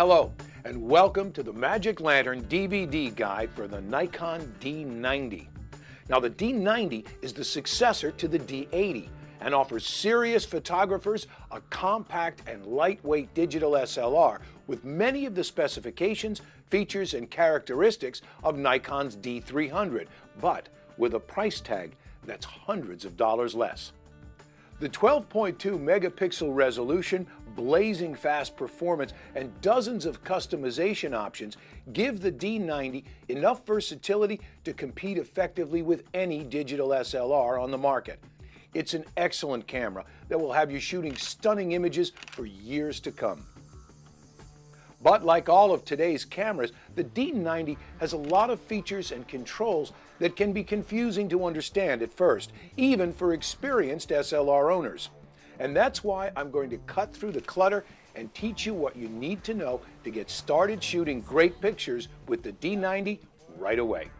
Hello, and welcome to the Magic Lantern DVD guide for the Nikon D90. Now, the D90 is the successor to the D80 and offers serious photographers a compact and lightweight digital SLR with many of the specifications, features, and characteristics of Nikon's D300, but with a price tag that's hundreds of dollars less. The 12.2 megapixel resolution, blazing fast performance, and dozens of customization options give the D90 enough versatility to compete effectively with any digital SLR on the market. It's an excellent camera that will have you shooting stunning images for years to come. But like all of today's cameras, the D90 has a lot of features and controls that can be confusing to understand at first, even for experienced SLR owners. And that's why I'm going to cut through the clutter and teach you what you need to know to get started shooting great pictures with the D90 right away.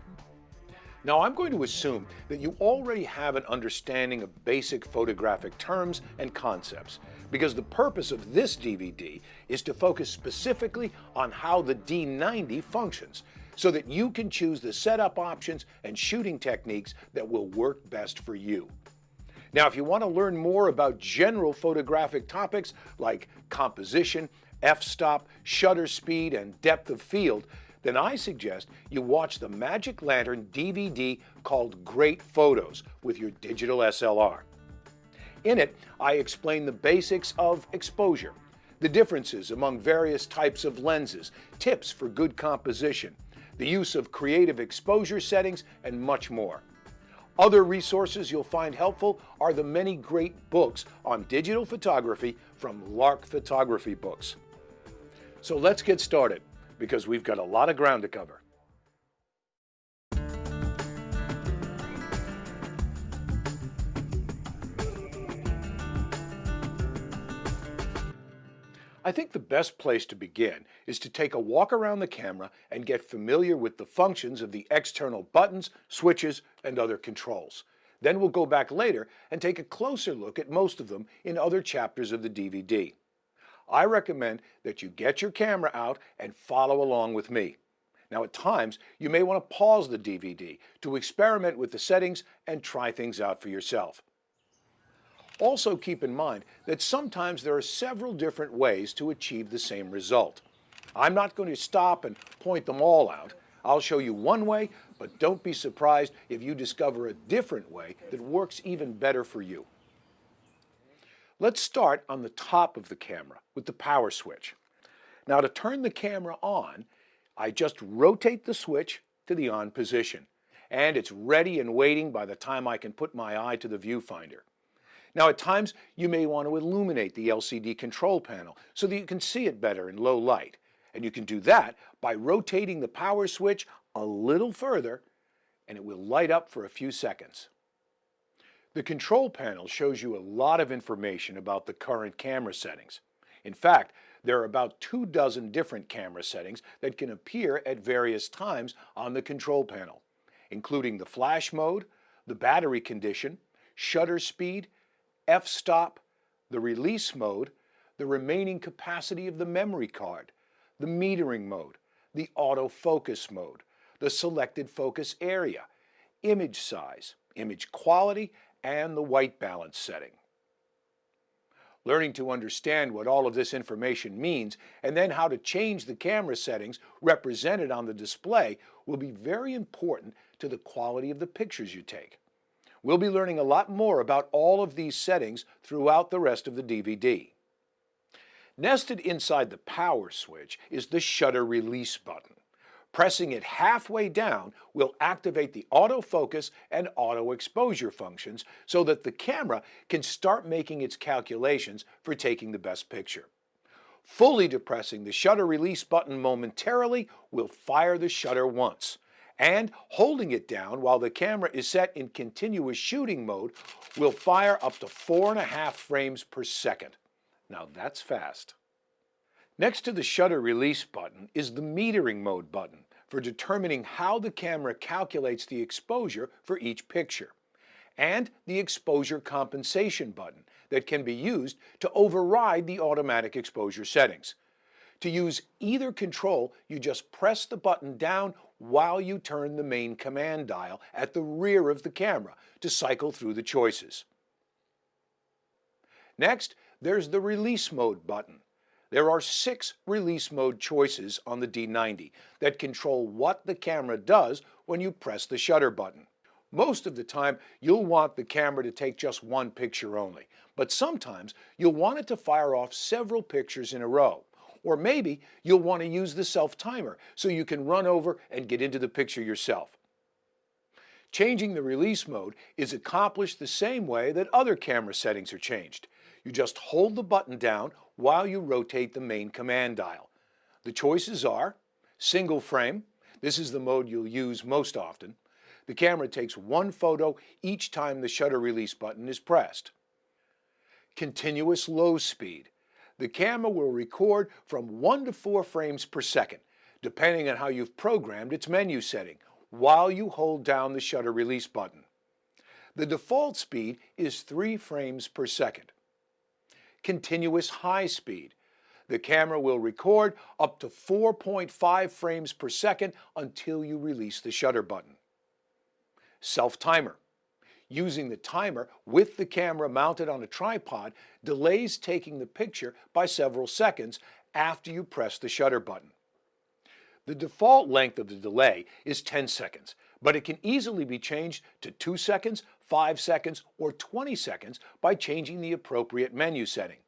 Now, I'm going to assume that you already have an understanding of basic photographic terms and concepts, because the purpose of this DVD is to focus specifically on how the D90 functions, so that you can choose the setup options and shooting techniques that will work best for you. Now, if you want to learn more about general photographic topics like composition, f-stop, shutter speed, and depth of field, then I suggest you watch the Magic Lantern DVD called Great Photos with your digital SLR. In it, I explain the basics of exposure, the differences among various types of lenses, tips for good composition, the use of creative exposure settings, and much more. Other resources you'll find helpful are the many great books on digital photography from Lark Photography Books. So let's get started, because we've got a lot of ground to cover. I think the best place to begin is to take a walk around the camera and get familiar with the functions of the external buttons, switches, and other controls. Then we'll go back later and take a closer look at most of them in other chapters of the DVD. I recommend that you get your camera out and follow along with me. Now, at times, you may want to pause the DVD to experiment with the settings and try things out for yourself. Also keep in mind that sometimes there are several different ways to achieve the same result. I'm not going to stop and point them all out. I'll show you one way, but don't be surprised if you discover a different way that works even better for you. Let's start on the top of the camera with the power switch. Now, to turn the camera on, I just rotate the switch to the on position, and it's ready and waiting by the time I can put my eye to the viewfinder. Now, at times, you may want to illuminate the LCD control panel so that you can see it better in low light, and you can do that by rotating the power switch a little further, and it will light up for a few seconds. The control panel shows you a lot of information about the current camera settings. In fact, there are about 24 different camera settings that can appear at various times on the control panel, including the flash mode, the battery condition, shutter speed, f-stop, the release mode, the remaining capacity of the memory card, the metering mode, the autofocus mode, the selected focus area, image size, image quality, and the white balance setting. Learning to understand what all of this information means and then how to change the camera settings represented on the display will be very important to the quality of the pictures you take. We'll be learning a lot more about all of these settings throughout the rest of the DVD. Nested inside the power switch is the shutter release button. Pressing it halfway down will activate the autofocus and auto exposure functions so that the camera can start making its calculations for taking the best picture. Fully depressing the shutter release button momentarily will fire the shutter once, and holding it down while the camera is set in continuous shooting mode will fire up to 4.5 frames per second. Now that's fast. Next to the shutter release button is the metering mode button for determining how the camera calculates the exposure for each picture, and the exposure compensation button that can be used to override the automatic exposure settings. To use either control, you just press the button down while you turn the main command dial at the rear of the camera to cycle through the choices. Next, there's the release mode button. There are 6 release mode choices on the D90 that control what the camera does when you press the shutter button. Most of the time, you'll want the camera to take just one picture only, but sometimes you'll want it to fire off several pictures in a row. Or maybe you'll want to use the self-timer so you can run over and get into the picture yourself. Changing the release mode is accomplished the same way that other camera settings are changed. You just hold the button down while you rotate the main command dial. The choices are single frame. This is the mode you'll use most often. The camera takes one photo each time the shutter release button is pressed. Continuous low speed. The camera will record from 1 to 4 frames per second, depending on how you've programmed its menu setting, while you hold down the shutter release button. The default speed is 3 frames per second. Continuous high speed. The camera will record up to 4.5 frames per second until you release the shutter button. Self-timer. Using the timer with the camera mounted on a tripod delays taking the picture by several seconds after you press the shutter button. The default length of the delay is 10 seconds, but it can easily be changed to 2 seconds, 5 seconds, or 20 seconds by changing the appropriate menu setting.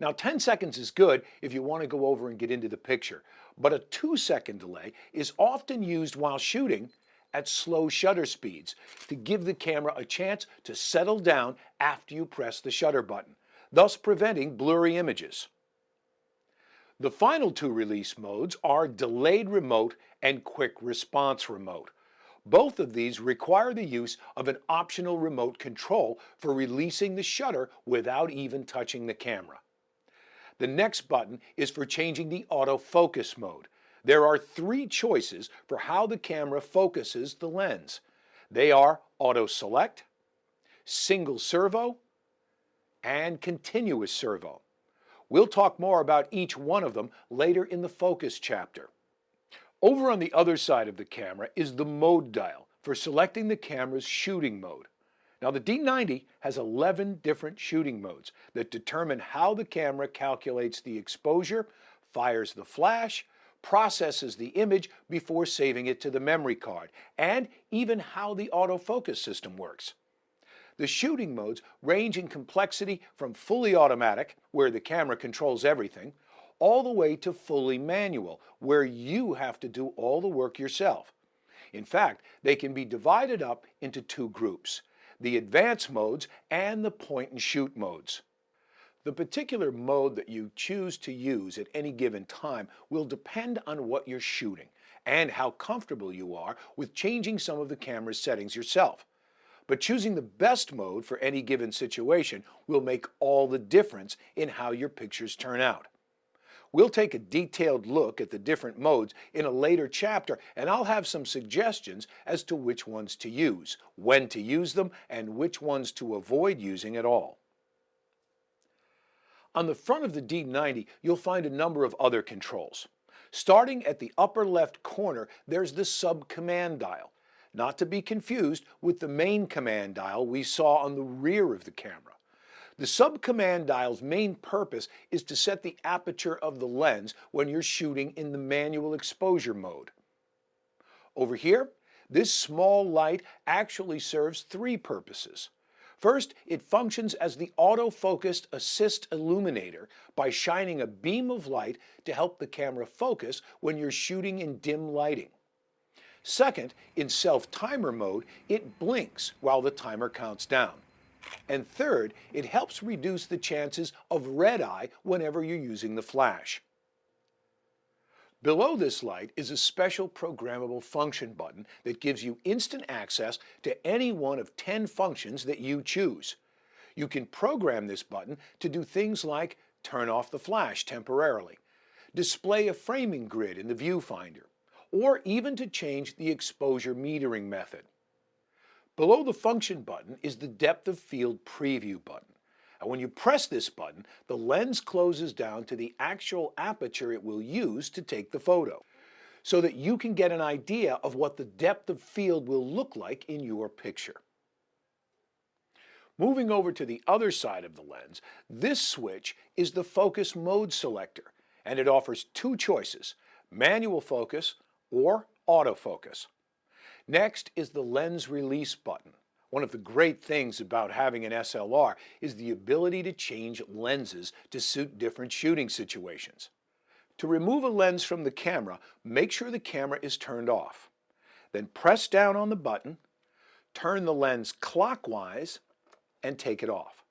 Now, 10 seconds is good if you want to go over and get into the picture, but a 2-second delay is often used while shooting at slow shutter speeds to give the camera a chance to settle down after you press the shutter button, thus preventing blurry images. The final 2 release modes are delayed remote and quick response remote. Both of these require the use of an optional remote control for releasing the shutter without even touching the camera. The next button is for changing the autofocus mode. There are 3 choices for how the camera focuses the lens. They are auto select, single servo, and continuous servo. We'll talk more about each one of them later in the focus chapter. Over on the other side of the camera is the mode dial for selecting the camera's shooting mode. Now, the D90 has 11 different shooting modes that determine how the camera calculates the exposure, fires the flash, processes the image before saving it to the memory card, and even how the autofocus system works. The shooting modes range in complexity from fully automatic, where the camera controls everything, all the way to fully manual, where you have to do all the work yourself. In fact, they can be divided up into 2 groups: the advanced modes and the point-and-shoot modes. The particular mode that you choose to use at any given time will depend on what you're shooting and how comfortable you are with changing some of the camera's settings yourself. But choosing the best mode for any given situation will make all the difference in how your pictures turn out. We'll take a detailed look at the different modes in a later chapter, and I'll have some suggestions as to which ones to use, when to use them, and which ones to avoid using at all. On the front of the D90, you'll find a number of other controls. Starting at the upper left corner, there's the sub-command dial, not to be confused with the main command dial we saw on the rear of the camera. The sub-command dial's main purpose is to set the aperture of the lens when you're shooting in the manual exposure mode. Over here, this small light actually serves 3 purposes. First, it functions as the autofocused assist illuminator by shining a beam of light to help the camera focus when you're shooting in dim lighting. Second, in self-timer mode, it blinks while the timer counts down. And third, it helps reduce the chances of red eye whenever you're using the flash. Below this light is a special programmable function button that gives you instant access to any one of 10 functions that you choose. You can program this button to do things like turn off the flash temporarily, display a framing grid in the viewfinder, or even to change the exposure metering method. Below the function button is the depth of field preview button. And when you press this button, the lens closes down to the actual aperture it will use to take the photo, so that you can get an idea of what the depth of field will look like in your picture. Moving over to the other side of the lens, this switch is the focus mode selector, and it offers two choices: manual focus or autofocus. Next is the lens release button. One of the great things about having an SLR is the ability to change lenses to suit different shooting situations. To remove a lens from the camera, make sure the camera is turned off. Then press down on the button, turn the lens clockwise, and take it off.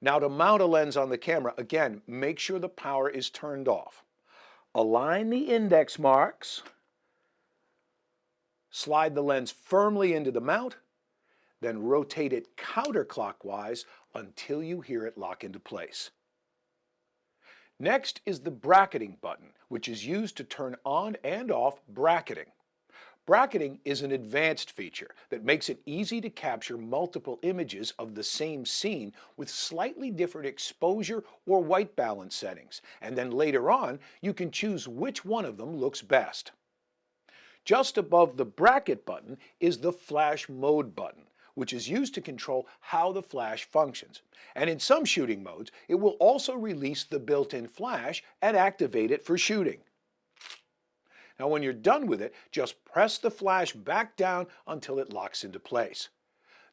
Now to mount a lens on the camera, again, make sure the power is turned off. Align the index marks, slide the lens firmly into the mount, then rotate it counterclockwise until you hear it lock into place. Next is the bracketing button, which is used to turn on and off bracketing. Bracketing is an advanced feature that makes it easy to capture multiple images of the same scene with slightly different exposure or white balance settings, and then later on you can choose which one of them looks best. Just above the bracket button is the flash mode button, which is used to control how the flash functions. And in some shooting modes, it will also release the built-in flash and activate it for shooting. Now when you're done with it, just press the flash back down until it locks into place.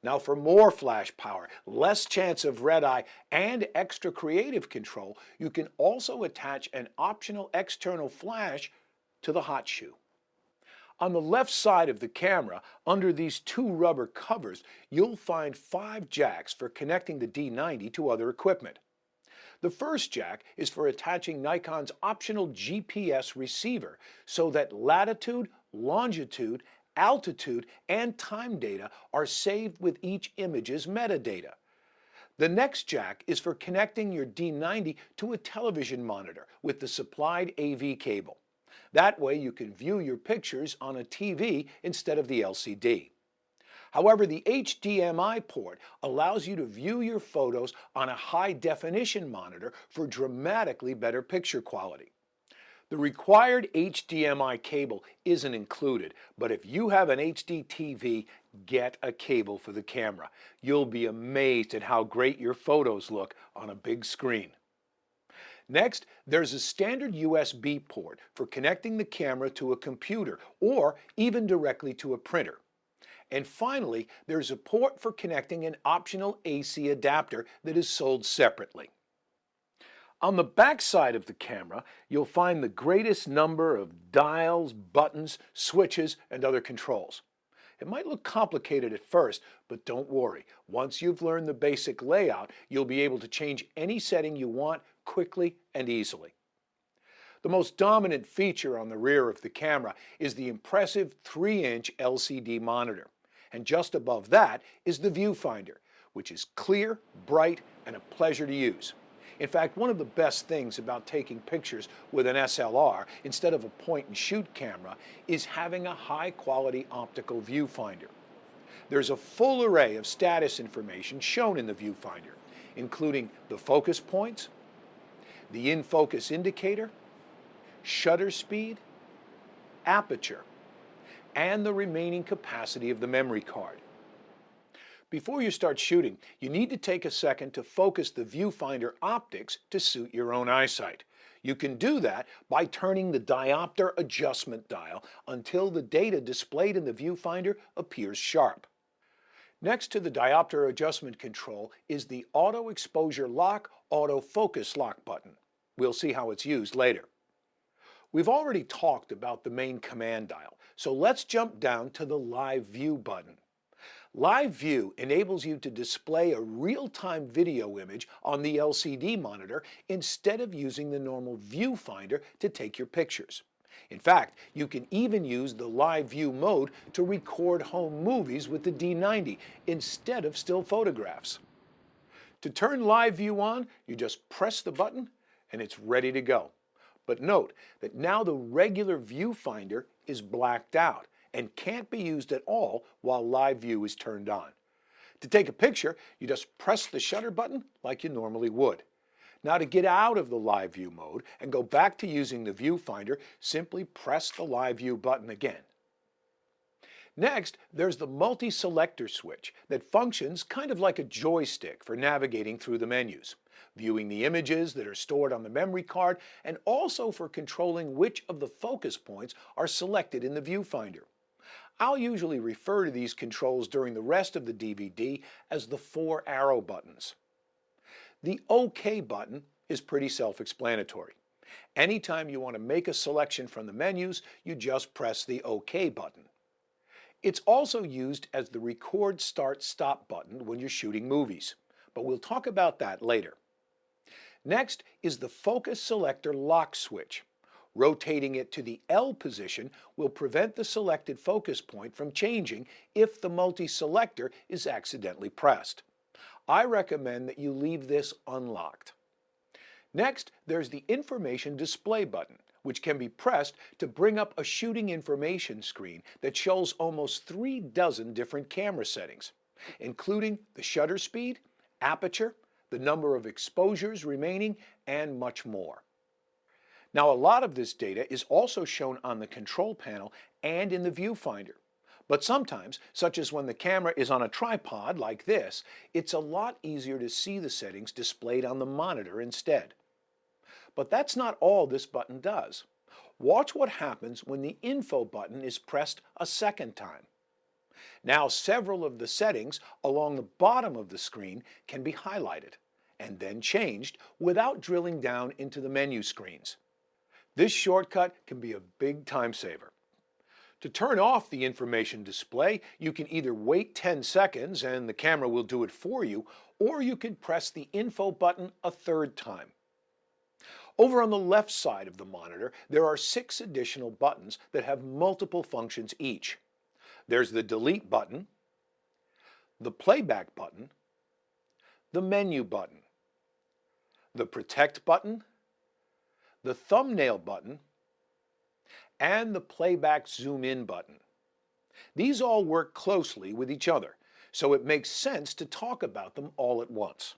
Now for more flash power, less chance of red eye, and extra creative control, you can also attach an optional external flash to the hot shoe. On the left side of the camera, under these two rubber covers, you'll find 5 jacks for connecting the D90 to other equipment. The first jack is for attaching Nikon's optional GPS receiver so that latitude, longitude, altitude, and time data are saved with each image's metadata. The next jack is for connecting your D90 to a television monitor with the supplied AV cable. That way you can view your pictures on a TV instead of the LCD. However, the HDMI port allows you to view your photos on a high-definition monitor for dramatically better picture quality. The required HDMI cable isn't included, but if you have an HD TV, get a cable for the camera. You'll be amazed at how great your photos look on a big screen. Next, there's a standard USB port for connecting the camera to a computer or even directly to a printer. And finally, there's a port for connecting an optional AC adapter that is sold separately. On the back side of the camera, you'll find the greatest number of dials, buttons, switches, and other controls. It might look complicated at first, but don't worry. Once you've learned the basic layout, you'll be able to change any setting you want quickly and easily. The most dominant feature on the rear of the camera is the impressive 3-inch LCD monitor. And just above that is the viewfinder, which is clear, bright, and a pleasure to use. In fact, one of the best things about taking pictures with an SLR instead of a point-and-shoot camera is having a high-quality optical viewfinder. There's a full array of status information shown in the viewfinder, including the focus points, the in-focus indicator, shutter speed, aperture, and the remaining capacity of the memory card. Before you start shooting, you need to take a second to focus the viewfinder optics to suit your own eyesight. You can do that by turning the diopter adjustment dial until the data displayed in the viewfinder appears sharp. Next to the diopter adjustment control is the auto exposure lock, auto focus lock button. We'll see how it's used later. We've already talked about the main command dial, so let's jump down to the Live View button. Live View enables you to display a real-time video image on the LCD monitor instead of using the normal viewfinder to take your pictures. In fact, you can even use the Live View mode to record home movies with the D90 instead of still photographs. To turn Live View on, you just press the button and it's ready to go. But note that now the regular viewfinder is blacked out and can't be used at all while Live View is turned on. To take a picture, you just press the shutter button like you normally would. Now to get out of the live view mode and go back to using the viewfinder, simply press the live view button again. Next, there's the multi-selector switch that functions kind of like a joystick for navigating through the menus, viewing the images that are stored on the memory card, and also for controlling which of the focus points are selected in the viewfinder. I'll usually refer to these controls during the rest of the DVD as the 4 arrow buttons. The OK button is pretty self-explanatory. Anytime you want to make a selection from the menus, you just press the OK button. It's also used as the record start stop button when you're shooting movies, but we'll talk about that later. Next is the focus selector lock switch. Rotating it to the L position will prevent the selected focus point from changing if the multi-selector is accidentally pressed. I recommend that you leave this unlocked. Next, there's the information display button, which can be pressed to bring up a shooting information screen that shows almost 36 different camera settings, including the shutter speed, aperture, the number of exposures remaining, and much more. Now, a lot of this data is also shown on the control panel and in the viewfinder. But sometimes, such as when the camera is on a tripod like this, it's a lot easier to see the settings displayed on the monitor instead. But that's not all this button does. Watch what happens when the Info button is pressed a second time. Now, several of the settings along the bottom of the screen can be highlighted and then changed without drilling down into the menu screens. This shortcut can be a big time saver. To turn off the information display, you can either wait 10 seconds and the camera will do it for you, or you can press the Info button a third time. Over on the left side of the monitor, there are 6 additional buttons that have multiple functions each. There's the Delete button, the Playback button, the Menu button, the Protect button, the Thumbnail button, and the Playback Zoom In button. These all work closely with each other, so it makes sense to talk about them all at once.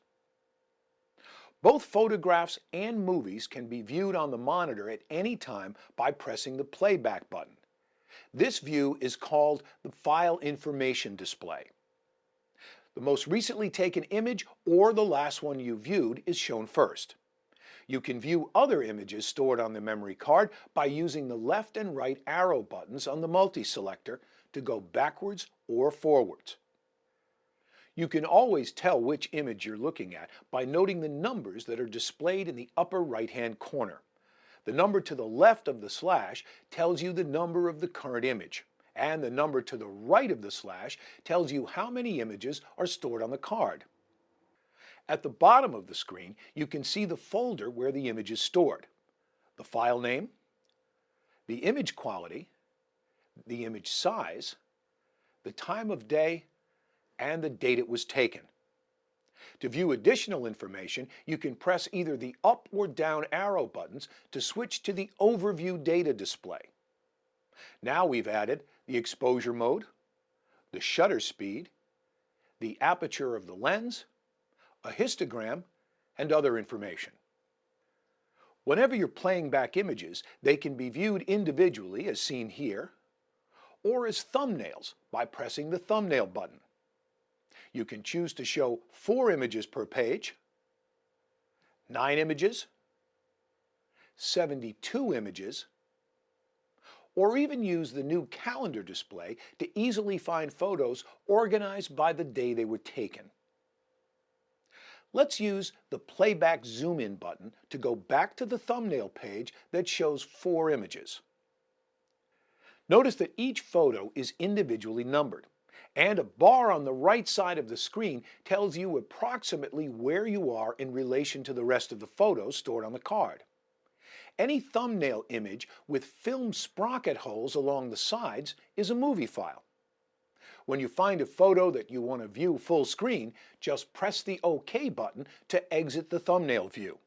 Both photographs and movies can be viewed on the monitor at any time by pressing the Playback button. This view is called the File Information Display. The most recently taken image or the last one you viewed is shown first. You can view other images stored on the memory card by using the left and right arrow buttons on the multi-selector to go backwards or forwards. You can always tell which image you're looking at by noting the numbers that are displayed in the upper right-hand corner. The number to the left of the slash tells you the number of the current image, and the number to the right of the slash tells you how many images are stored on the card. At the bottom of the screen, you can see the folder where the image is stored, the file name, the image quality, the image size, the time of day, and the date it was taken. To view additional information, you can press either the up or down arrow buttons to switch to the Overview Data display. Now we've added the exposure mode, the shutter speed, the aperture of the lens, a histogram, and other information. Whenever you're playing back images, they can be viewed individually as seen here, or as thumbnails by pressing the Thumbnail button. You can choose to show 4 images per page, 9 images, 72 images, or even use the new calendar display to easily find photos organized by the day they were taken. Let's use the Playback Zoom In button to go back to the thumbnail page that shows 4 images. Notice that each photo is individually numbered, and a bar on the right side of the screen tells you approximately where you are in relation to the rest of the photos stored on the card. Any thumbnail image with film sprocket holes along the sides is a movie file. When you find a photo that you want to view full screen, just press the OK button to exit the thumbnail view.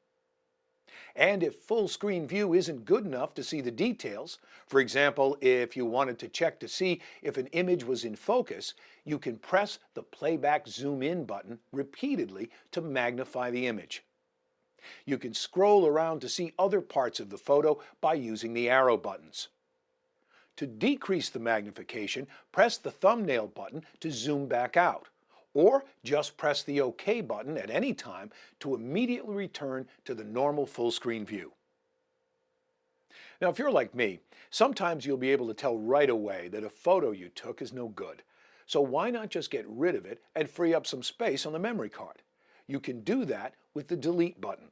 And if full screen view isn't good enough to see the details, for example, if you wanted to check to see if an image was in focus, you can press the Playback Zoom In button repeatedly to magnify the image. You can scroll around to see other parts of the photo by using the arrow buttons. To decrease the magnification, press the thumbnail button to zoom back out, or just press the OK button at any time to immediately return to the normal full screen view. Now, if you're like me, sometimes you'll be able to tell right away that a photo you took is no good. So why not just get rid of it and free up some space on the memory card? You can do that with the Delete button.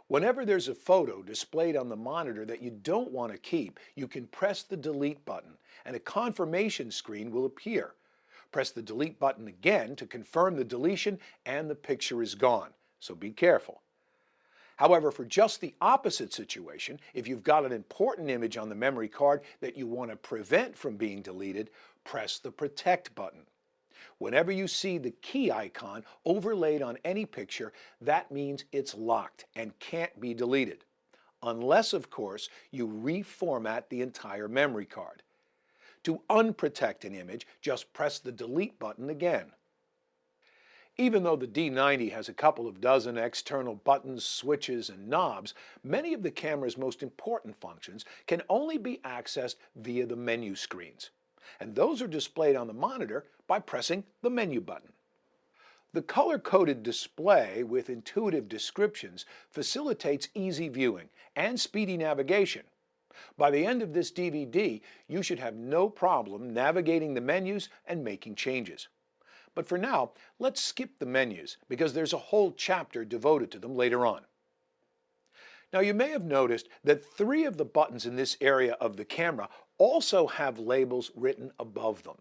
Whenever there's a photo displayed on the monitor that you don't want to keep, you can press the Delete button and a confirmation screen will appear. Press the Delete button again to confirm the deletion and the picture is gone, so be careful. However, for just the opposite situation, if you've got an important image on the memory card that you want to prevent from being deleted, press the Protect button. Whenever you see the key icon overlaid on any picture, that means it's locked and can't be deleted. Unless, of course, you reformat the entire memory card. To unprotect an image, just press the Delete button again. Even though the D90 has a couple of dozen external buttons, switches, and knobs, many of the camera's most important functions can only be accessed via the menu screens. And those are displayed on the monitor by pressing the menu button. The color-coded display with intuitive descriptions facilitates easy viewing and speedy navigation. By the end of this DVD, you should have no problem navigating the menus and making changes. But for now, let's skip the menus because there's a whole chapter devoted to them later on. Now, you may have noticed that 3 of the buttons in this area of the camera also have labels written above them.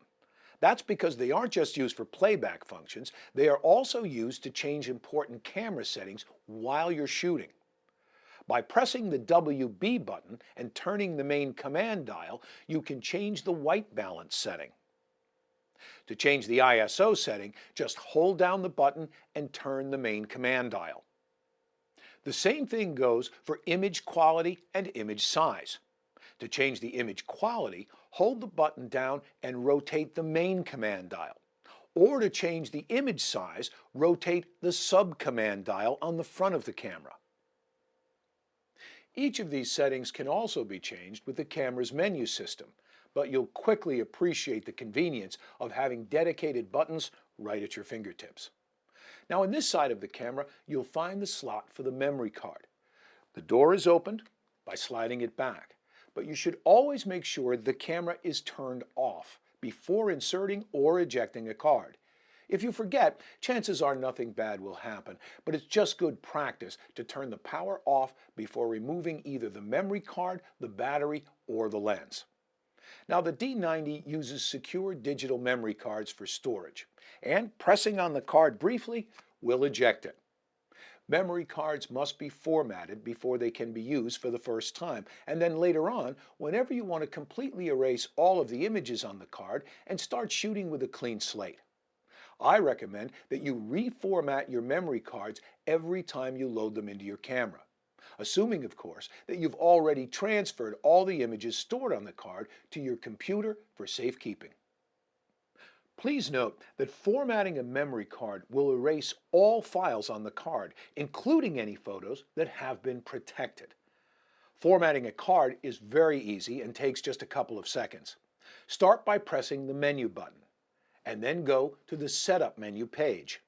That's because they aren't just used for playback functions, they are also used to change important camera settings while you're shooting. By pressing the WB button and turning the main command dial, you can change the white balance setting. To change the ISO setting, just hold down the button and turn the main command dial. The same thing goes for image quality and image size. To change the image quality, hold the button down and rotate the main command dial. Or to change the image size, rotate the sub-command dial on the front of the camera. Each of these settings can also be changed with the camera's menu system, but you'll quickly appreciate the convenience of having dedicated buttons right at your fingertips. Now, on this side of the camera, you'll find the slot for the memory card. The door is opened by sliding it back, but you should always make sure the camera is turned off before inserting or ejecting a card. If you forget, chances are nothing bad will happen, but it's just good practice to turn the power off before removing either the memory card, the battery, or the lens. Now, the D90 uses secure digital memory cards for storage, and pressing on the card briefly will eject it. Memory cards must be formatted before they can be used for the first time, and then later on, whenever you want to completely erase all of the images on the card and start shooting with a clean slate. I recommend that you reformat your memory cards every time you load them into your camera, assuming, of course, that you've already transferred all the images stored on the card to your computer for safekeeping. Please note that formatting a memory card will erase all files on the card, including any photos that have been protected. Formatting a card is very easy and takes just a couple of seconds. Start by pressing the menu button, and then go to the Setup menu page,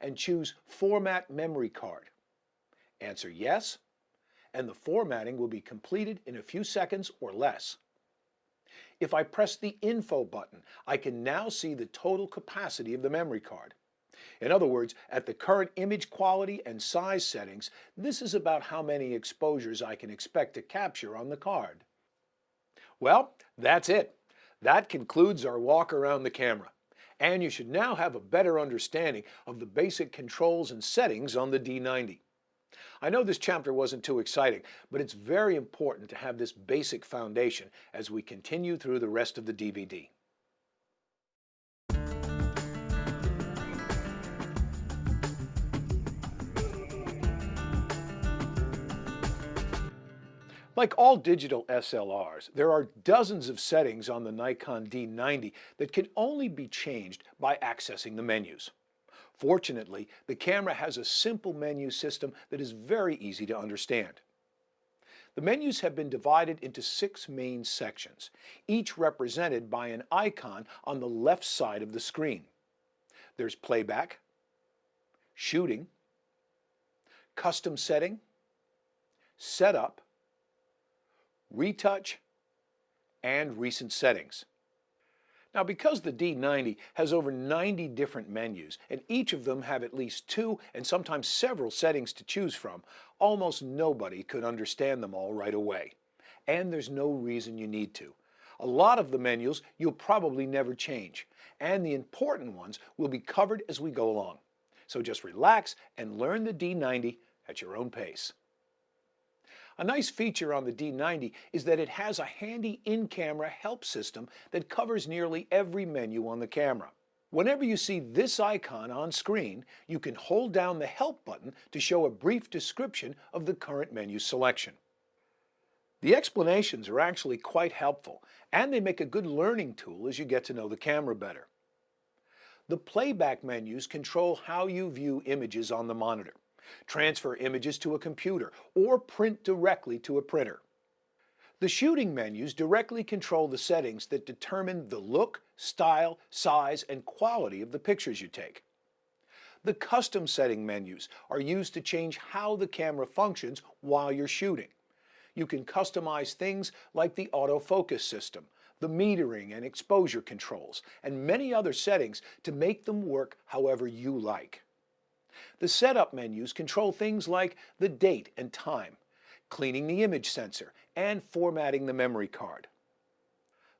and choose Format Memory Card. Answer yes, and the formatting will be completed in a few seconds or less. If I press the Info button, I can now see the total capacity of the memory card. In other words, at the current image quality and size settings, this is about how many exposures I can expect to capture on the card. Well, that's it. That concludes our walk around the camera. And you should now have a better understanding of the basic controls and settings on the D90. I know this chapter wasn't too exciting, but it's very important to have this basic foundation as we continue through the rest of the DVD. Like all digital SLRs, there are dozens of settings on the Nikon D90 that can only be changed by accessing the menus. Fortunately, the camera has a simple menu system that is very easy to understand. The menus have been divided into 6 main sections, each represented by an icon on the left side of the screen. There's Playback, Shooting, Custom Setting, Setup, Retouch, and Recent Settings. Now, because the D90 has over 90 different menus, and each of them have at least 2 and sometimes several settings to choose from, almost nobody could understand them all right away. And there's no reason you need to. A lot of the menus you'll probably never change, and the important ones will be covered as we go along. So just relax and learn the D90 at your own pace. A nice feature on the D90 is that it has a handy in-camera help system that covers nearly every menu on the camera. Whenever you see this icon on screen, you can hold down the Help button to show a brief description of the current menu selection. The explanations are actually quite helpful, and they make a good learning tool as you get to know the camera better. The Playback menus control how you view images on the monitor, transfer images to a computer, or print directly to a printer. The Shooting menus directly control the settings that determine the look, style, size, and quality of the pictures you take. The Custom Setting menus are used to change how the camera functions while you're shooting. You can customize things like the autofocus system, the metering and exposure controls, and many other settings to make them work however you like. The Setup menus control things like the date and time, cleaning the image sensor, and formatting the memory card.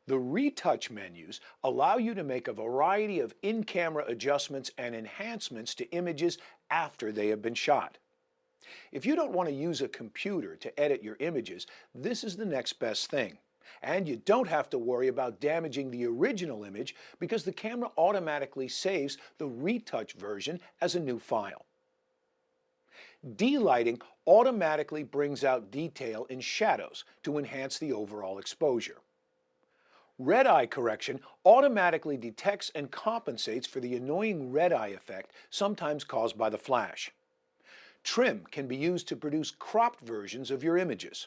The Retouch menus allow you to make a variety of in-camera adjustments and enhancements to images after they have been shot. If you don't want to use a computer to edit your images, this is the next best thing. And you don't have to worry about damaging the original image because the camera automatically saves the Retouch version as a new file. Delighting automatically brings out detail in shadows to enhance the overall exposure. Red eye correction automatically detects and compensates for the annoying red eye effect sometimes caused by the flash. Trim can be used to produce cropped versions of your images.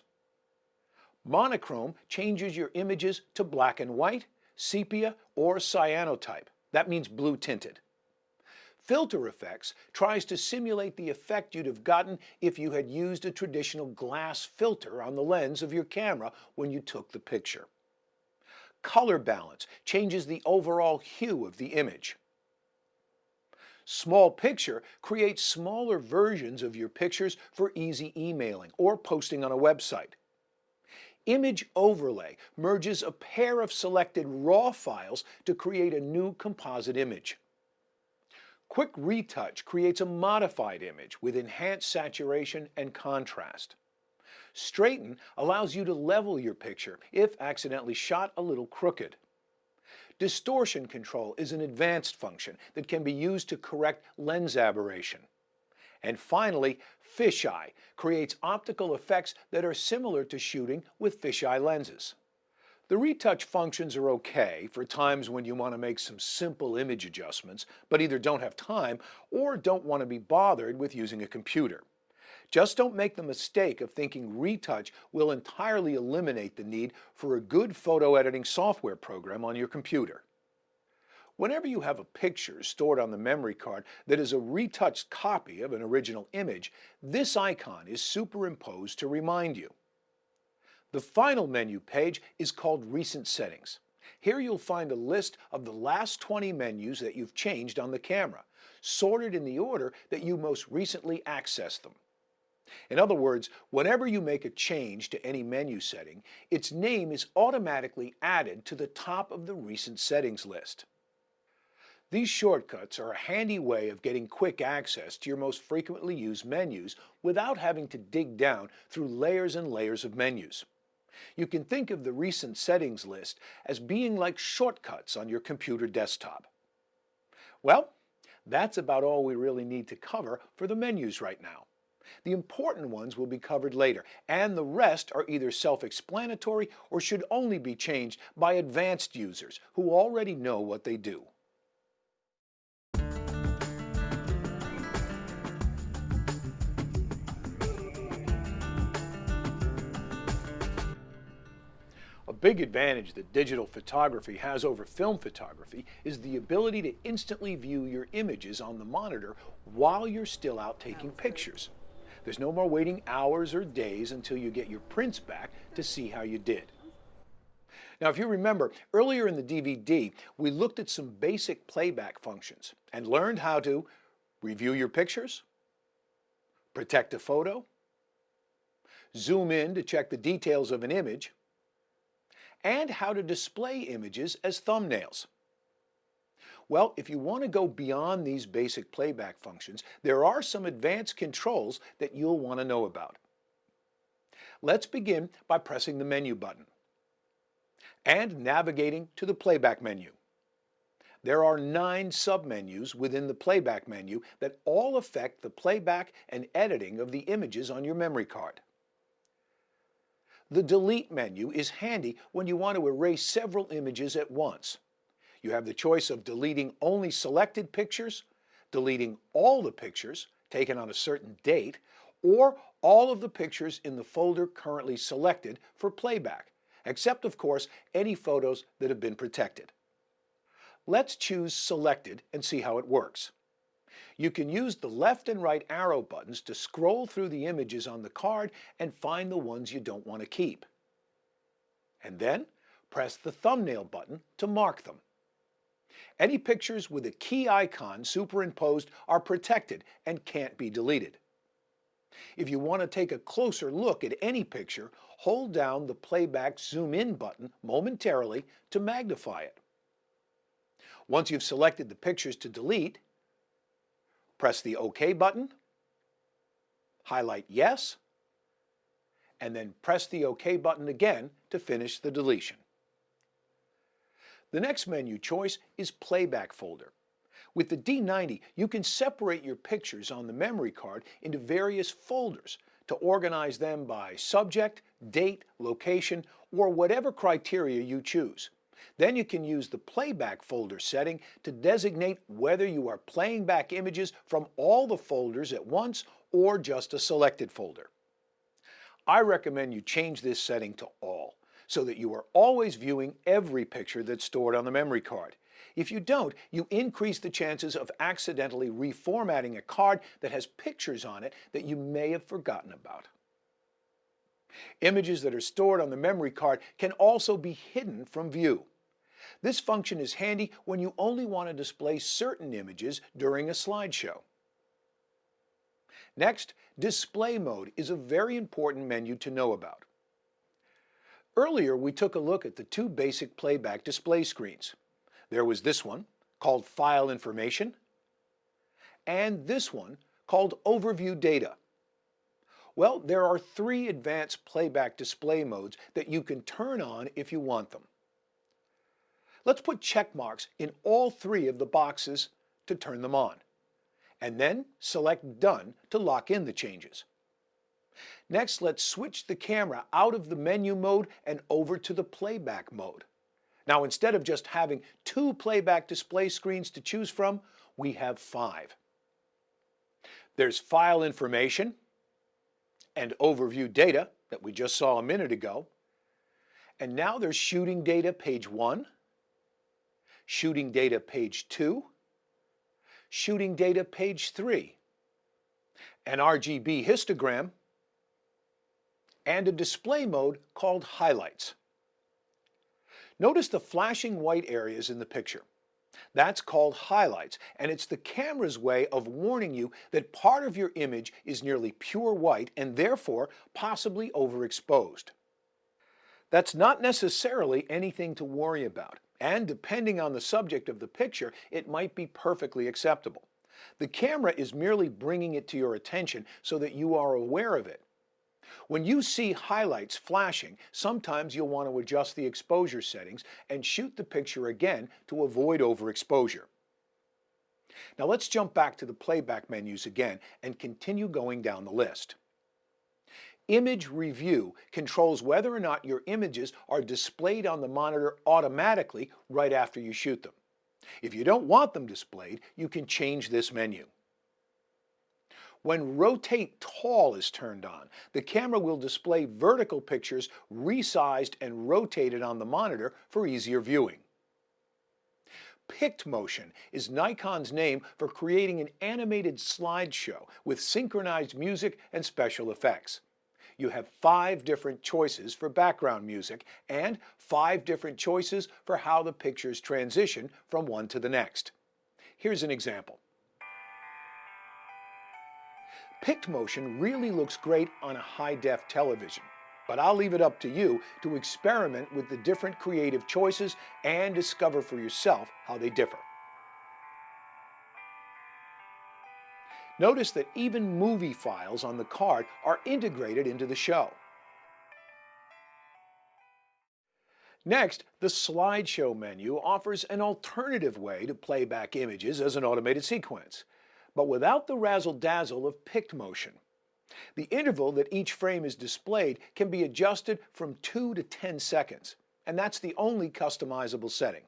Monochrome changes your images to black and white, sepia, or cyanotype. That means blue tinted. Filter Effects tries to simulate the effect you'd have gotten if you had used a traditional glass filter on the lens of your camera when you took the picture. Color Balance changes the overall hue of the image. Small Picture creates smaller versions of your pictures for easy emailing or posting on a website. Image Overlay merges a pair of selected RAW files to create a new composite image. Quick Retouch creates a modified image with enhanced saturation and contrast. Straighten allows you to level your picture if accidentally shot a little crooked. Distortion Control is an advanced function that can be used to correct lens aberration. And finally, Fisheye creates optical effects that are similar to shooting with fisheye lenses. The retouch functions are okay for times when you want to make some simple image adjustments, but either don't have time or don't want to be bothered with using a computer. Just don't make the mistake of thinking Retouch will entirely eliminate the need for a good photo editing software program on your computer. Whenever you have a picture stored on the memory card that is a retouched copy of an original image, this icon is superimposed to remind you. The final menu page is called Recent Settings. Here you'll find a list of the last 20 menus that you've changed on the camera, sorted in the order that you most recently accessed them. In other words, whenever you make a change to any menu setting, its name is automatically added to the top of the Recent Settings list. These shortcuts are a handy way of getting quick access to your most frequently used menus without having to dig down through layers and layers of menus. You can think of the Recent Settings list as being like shortcuts on your computer desktop. Well, that's about all we really need to cover for the menus right now. The important ones will be covered later, and the rest are either self-explanatory or should only be changed by advanced users who already know what they do. A big advantage that digital photography has over film photography is the ability to instantly view your images on the monitor while you're still out taking pictures. There's no more waiting hours or days until you get your prints back to see how you did. Now, if you remember, earlier in the DVD, we looked at some basic playback functions and learned how to review your pictures, protect a photo, zoom in to check the details of an image, and how to display images as thumbnails. Well, if you want to go beyond these basic playback functions, there are some advanced controls that you'll want to know about. Let's begin by pressing the menu button and navigating to the playback menu. There are 9 submenus within the playback menu that all affect the playback and editing of the images on your memory card. The delete menu is handy when you want to erase several images at once. You have the choice of deleting only selected pictures, deleting all the pictures taken on a certain date, or all of the pictures in the folder currently selected for playback, except of course any photos that have been protected. Let's choose Selected and see how it works. You can use the left and right arrow buttons to scroll through the images on the card and find the ones you don't want to keep. And then press the thumbnail button to mark them. Any pictures with a key icon superimposed are protected and can't be deleted. If you want to take a closer look at any picture, hold down the Playback Zoom In button momentarily to magnify it. Once you've selected the pictures to delete, press the OK button, highlight Yes, and then press the OK button again to finish the deletion. The next menu choice is Playback Folder. With the D90, you can separate your pictures on the memory card into various folders to organize them by subject, date, location, or whatever criteria you choose. Then you can use the Playback Folder setting to designate whether you are playing back images from all the folders at once or just a selected folder. I recommend you change this setting to All, so that you are always viewing every picture that's stored on the memory card. If you don't, you increase the chances of accidentally reformatting a card that has pictures on it that you may have forgotten about. Images that are stored on the memory card can also be hidden from view. This function is handy when you only want to display certain images during a slideshow. Next, Display Mode is a very important menu to know about. Earlier, we took a look at the 2 basic playback display screens. There was this one, called File Information, and this one, called Overview Data. Well, there are 3 advanced playback display modes that you can turn on if you want them. Let's put check marks in all 3 of the boxes to turn them on, and then select Done to lock in the changes. Next, let's switch the camera out of the menu mode and over to the playback mode. Now, instead of just having 2 playback display screens to choose from, we have 5. There's File Information and Overview Data that we just saw a minute ago. And now there's Shooting Data Page 1, Shooting Data Page 2, Shooting Data Page 3, an RGB histogram, and a display mode called Highlights. Notice the flashing white areas in the picture. That's called highlights, and it's the camera's way of warning you that part of your image is nearly pure white and therefore possibly overexposed. That's not necessarily anything to worry about, and depending on the subject of the picture, it might be perfectly acceptable. The camera is merely bringing it to your attention so that you are aware of it. When you see highlights flashing, sometimes you'll want to adjust the exposure settings and shoot the picture again to avoid overexposure. Now let's jump back to the playback menus again and continue going down the list. Image Review controls whether or not your images are displayed on the monitor automatically right after you shoot them. If you don't want them displayed, you can change this menu. When Rotate Tall is turned on, the camera will display vertical pictures resized and rotated on the monitor for easier viewing. Pict Motion is Nikon's name for creating an animated slideshow with synchronized music and special effects. You have 5 different choices for background music and 5 different choices for how the pictures transition from one to the next. Here's an example. Pict Motion really looks great on a high-def television, but I'll leave it up to you to experiment with the different creative choices and discover for yourself how they differ. Notice that even movie files on the card are integrated into the show. Next, the slideshow menu offers an alternative way to play back images as an automated sequence, but without the razzle-dazzle of Pict Motion. The interval that each frame is displayed can be adjusted from 2 to 10 seconds, and that's the only customizable setting.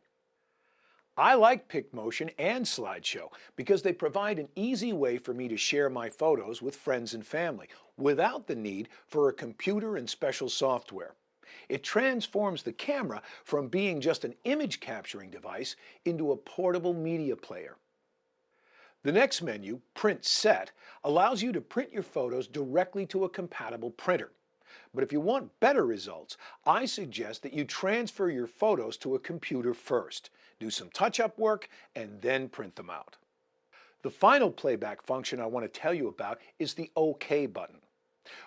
I like Pict Motion and Slideshow because they provide an easy way for me to share my photos with friends and family without the need for a computer and special software. It transforms the camera from being just an image capturing device into a portable media player. The next menu, Print Set, allows you to print your photos directly to a compatible printer. But if you want better results, I suggest that you transfer your photos to a computer first, do some touch-up work, and then print them out. The final playback function I want to tell you about is the OK button.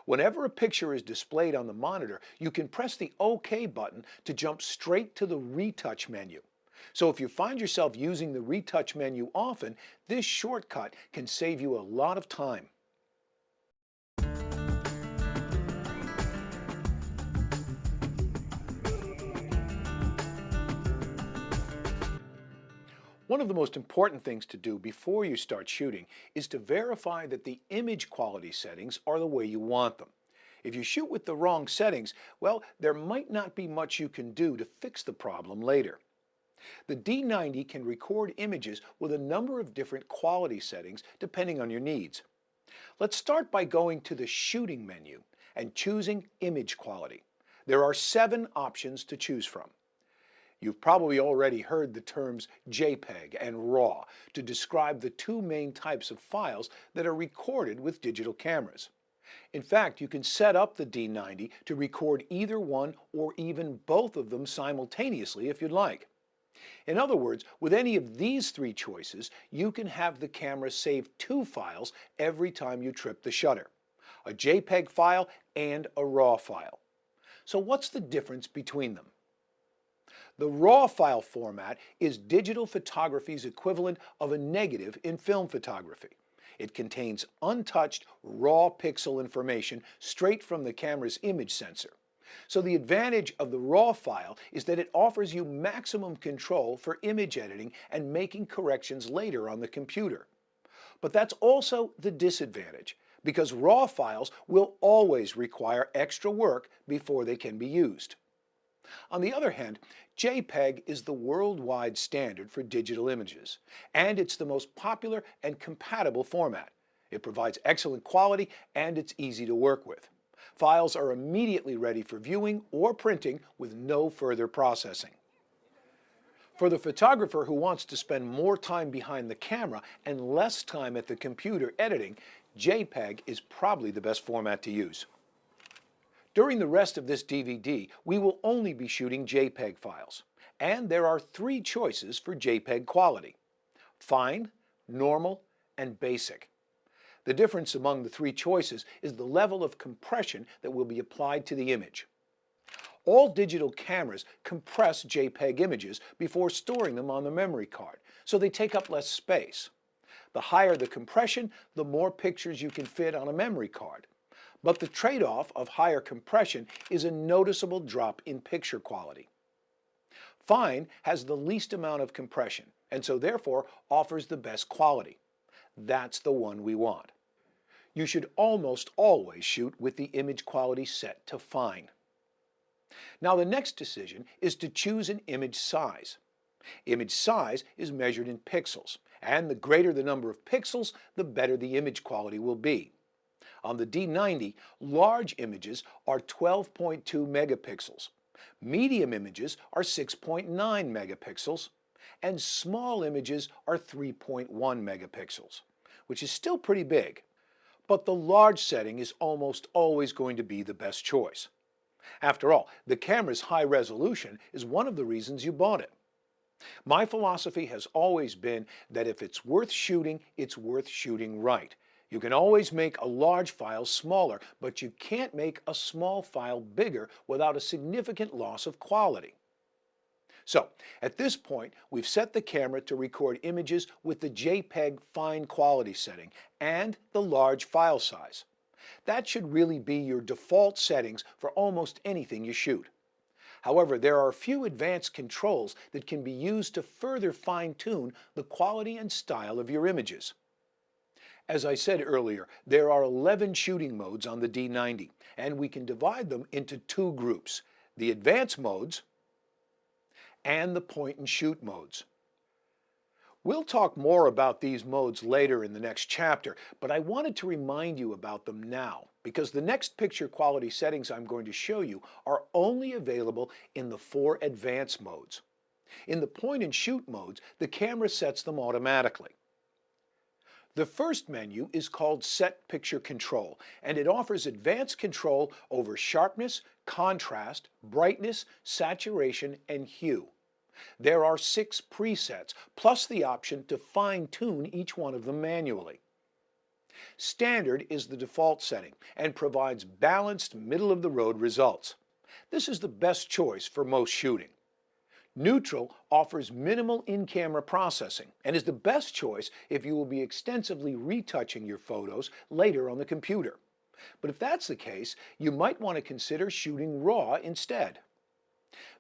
Whenever a picture is displayed on the monitor, you can press the OK button to jump straight to the Retouch menu. So if you find yourself using the Retouch menu often, this shortcut can save you a lot of time. One of the most important things to do before you start shooting is to verify that the image quality settings are the way you want them. If you shoot with the wrong settings, well, there might not be much you can do to fix the problem later. The D90 can record images with a number of different quality settings depending on your needs. Let's start by going to the Shooting menu and choosing Image Quality. There are 7 options to choose from. You've probably already heard the terms JPEG and RAW to describe the 2 main types of files that are recorded with digital cameras. In fact, you can set up the D90 to record either one or even both of them simultaneously if you'd like. In other words, with any of these 3 choices, you can have the camera save 2 files every time you trip the shutter, a JPEG file and a RAW file. So what's the difference between them? The RAW file format is digital photography's equivalent of a negative in film photography. It contains untouched raw pixel information straight from the camera's image sensor. So the advantage of the RAW file is that it offers you maximum control for image editing and making corrections later on the computer. But that's also the disadvantage, because RAW files will always require extra work before they can be used. On the other hand, JPEG is the worldwide standard for digital images, and it's the most popular and compatible format. It provides excellent quality and it's easy to work with. Files are immediately ready for viewing or printing with no further processing. For the photographer who wants to spend more time behind the camera and less time at the computer editing, JPEG is probably the best format to use. During the rest of this DVD, we will only be shooting JPEG files, and there are 3 choices for JPEG quality: Fine, Normal, and Basic. The difference among the 3 choices is the level of compression that will be applied to the image. All digital cameras compress JPEG images before storing them on the memory card, so they take up less space. The higher the compression, the more pictures you can fit on a memory card. But the trade-off of higher compression is a noticeable drop in picture quality. Fine has the least amount of compression, and so therefore offers the best quality. That's the one we want. You should almost always shoot with the image quality set to fine. Now the next decision is to choose an image size. Image size is measured in pixels, and the greater the number of pixels, the better the image quality will be. On the D90, large images are 12.2 megapixels, medium images are 6.9 megapixels, and small images are 3.1 megapixels, which is still pretty big. But the large setting is almost always going to be the best choice. After all, the camera's high resolution is one of the reasons you bought it. My philosophy has always been that if it's worth shooting right. You can always make a large file smaller, but you can't make a small file bigger without a significant loss of quality. So, at this point, we've set the camera to record images with the JPEG fine quality setting and the large file size. That should really be your default settings for almost anything you shoot. However, there are a few advanced controls that can be used to further fine-tune the quality and style of your images. As I said earlier, there are 11 shooting modes on the D90, and we can divide them into two groups: the advanced modes and the point-and-shoot modes. We'll talk more about these modes later in the next chapter, but I wanted to remind you about them now because the next picture quality settings I'm going to show you are only available in the 4 advanced modes. In the point-and-shoot modes, the camera sets them automatically. The first menu is called Set Picture Control, and it offers advanced control over sharpness, contrast, brightness, saturation, and hue. There are 6 presets, plus the option to fine-tune each one of them manually. Standard is the default setting and provides balanced, middle-of-the-road results. This is the best choice for most shooting. Neutral offers minimal in-camera processing and is the best choice if you will be extensively retouching your photos later on the computer. But if that's the case, you might want to consider shooting RAW instead.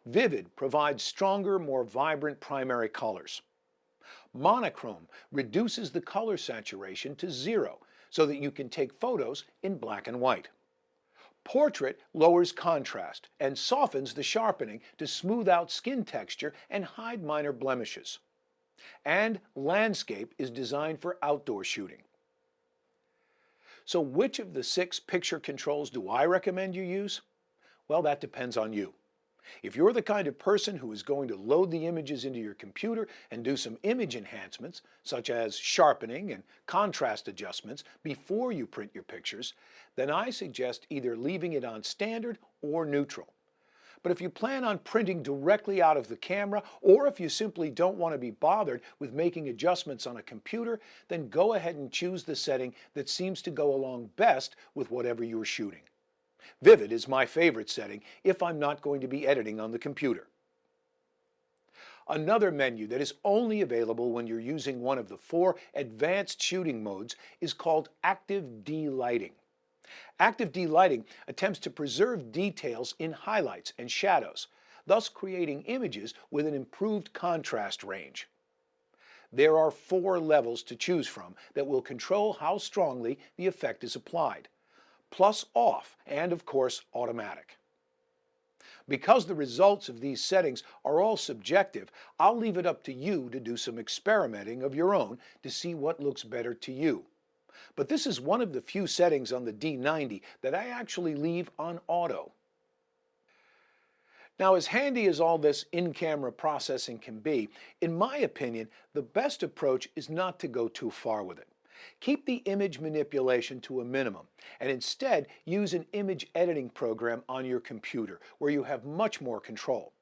Vivid provides stronger, more vibrant primary colors. Monochrome reduces the color saturation to 0 so that you can take photos in black and white. Portrait lowers contrast and softens the sharpening to smooth out skin texture and hide minor blemishes. And Landscape is designed for outdoor shooting. So which of the 6 picture controls do I recommend you use? Well, that depends on you. If you're the kind of person who is going to load the images into your computer and do some image enhancements, such as sharpening and contrast adjustments, before you print your pictures, then I suggest either leaving it on standard or neutral. But if you plan on printing directly out of the camera, or if you simply don't want to be bothered with making adjustments on a computer, then go ahead and choose the setting that seems to go along best with whatever you're shooting. Vivid is my favorite setting if I'm not going to be editing on the computer. Another menu that is only available when you're using one of the 4 advanced shooting modes is called Active D-Lighting. Active D-Lighting attempts to preserve details in highlights and shadows, thus creating images with an improved contrast range. There are 4 levels to choose from that will control how strongly the effect is applied: plus off, and of course automatic. Because the results of these settings are all subjective, I'll leave it up to you to do some experimenting of your own to see what looks better to you. But this is one of the few settings on the D90 that I actually leave on auto. Now, as handy as all this in-camera processing can be, in my opinion, the best approach is not to go too far with it. Keep the image manipulation to a minimum, and instead use an image editing program on your computer where you have much more control.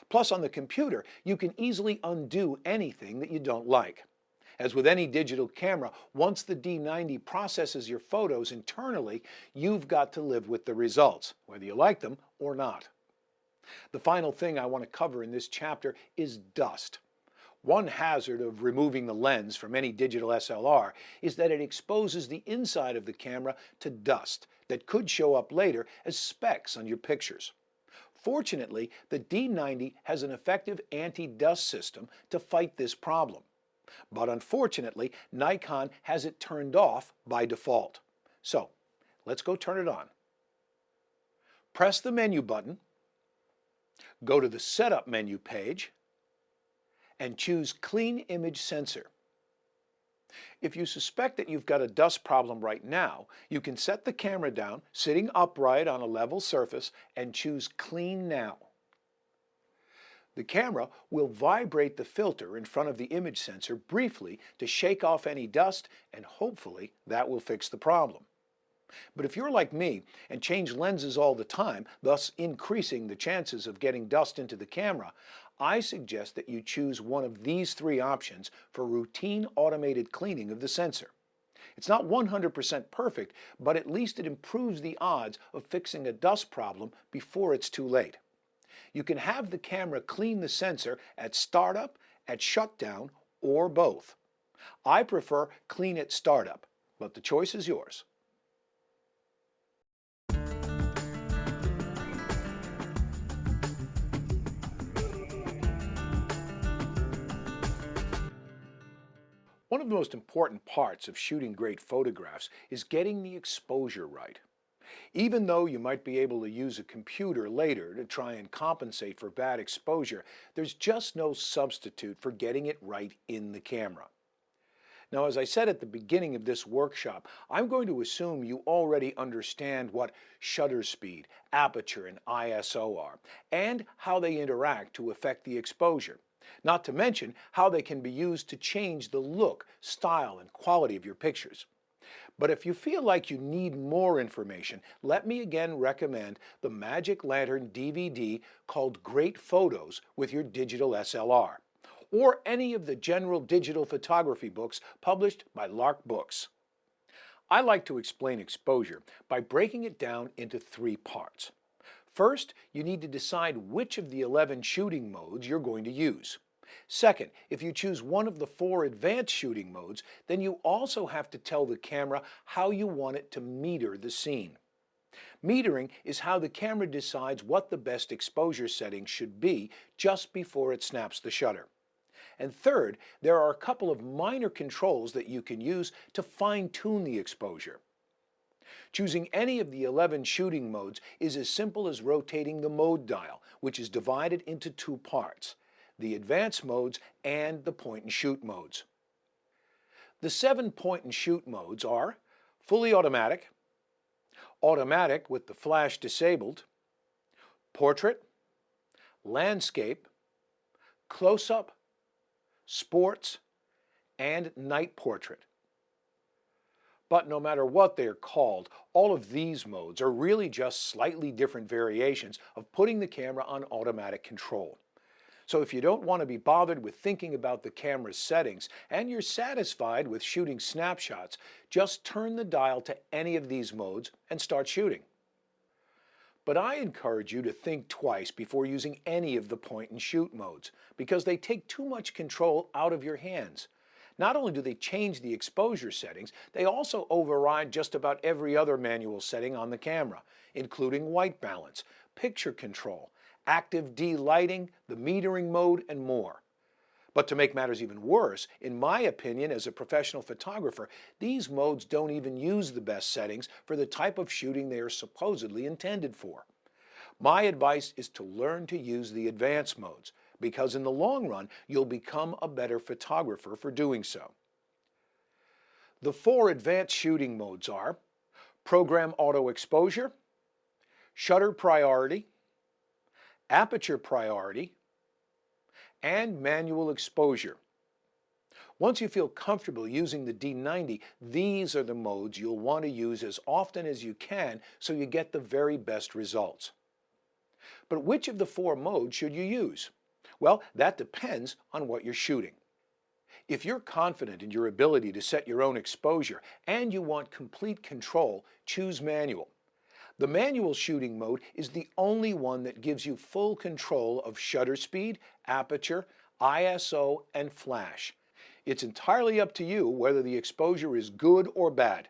Plus, on the computer, you can easily undo anything that you don't like. As with any digital camera, once the D90 processes your photos internally, you've got to live with the results, whether you like them or not. The final thing I want to cover in this chapter is dust. One hazard of removing the lens from any digital SLR is that it exposes the inside of the camera to dust that could show up later as specks on your pictures. Fortunately, the D90 has an effective anti-dust system to fight this problem. But unfortunately, Nikon has it turned off by default. So, let's go turn it on. Press the menu button, go to the Setup menu page, and choose Clean Image Sensor. If you suspect that you've got a dust problem right now, you can set the camera down, sitting upright on a level surface, and choose Clean Now. The camera will vibrate the filter in front of the image sensor briefly to shake off any dust, and hopefully that will fix the problem. But if you're like me and change lenses all the time, thus increasing the chances of getting dust into the camera, I suggest that you choose one of these three options for routine automated cleaning of the sensor. It's not 100% perfect, but at least it improves the odds of fixing a dust problem before it's too late. You can have the camera clean the sensor at startup, at shutdown, or both. I prefer clean at startup, but the choice is yours. One of the most important parts of shooting great photographs is getting the exposure right. Even though you might be able to use a computer later to try and compensate for bad exposure, there's just no substitute for getting it right in the camera. Now, as I said at the beginning of this workshop, I'm going to assume you already understand what shutter speed, aperture, and ISO are, and how they interact to affect the exposure. Not to mention how they can be used to change the look, style, and quality of your pictures. But if you feel like you need more information, let me again recommend the Magic Lantern DVD called Great Photos with Your Digital SLR, or any of the general digital photography books published by Lark Books. I like to explain exposure by breaking it down into three parts. First, you need to decide which of the 11 shooting modes you're going to use. Second, if you choose one of the 4 advanced shooting modes, then you also have to tell the camera how you want it to meter the scene. Metering is how the camera decides what the best exposure setting should be just before it snaps the shutter. And third, there are a couple of minor controls that you can use to fine-tune the exposure. Choosing any of the 11 shooting modes is as simple as rotating the mode dial, which is divided into 2 parts, the advanced modes and the point-and-shoot modes. The 7 point-and-shoot modes are fully automatic, automatic with the flash disabled, portrait, landscape, close-up, sports, and night portrait. But no matter what they're called, all of these modes are really just slightly different variations of putting the camera on automatic control. So if you don't want to be bothered with thinking about the camera's settings and you're satisfied with shooting snapshots, just turn the dial to any of these modes and start shooting. But I encourage you to think twice before using any of the point-and-shoot modes, because they take too much control out of your hands. Not only do they change the exposure settings, they also override just about every other manual setting on the camera, including white balance, picture control, active D-lighting, the metering mode, and more. But to make matters even worse, in my opinion as a professional photographer, these modes don't even use the best settings for the type of shooting they are supposedly intended for. My advice is to learn to use the advanced modes, because in the long run, you'll become a better photographer for doing so. The 4 advanced shooting modes are Program Auto Exposure, Shutter Priority, Aperture Priority, and Manual Exposure. Once you feel comfortable using the D90, these are the modes you'll want to use as often as you can so you get the very best results. But which of the 4 modes should you use? Well, that depends on what you're shooting. If you're confident in your ability to set your own exposure and you want complete control, choose manual. The manual shooting mode is the only one that gives you full control of shutter speed, aperture, ISO, and flash. It's entirely up to you whether the exposure is good or bad,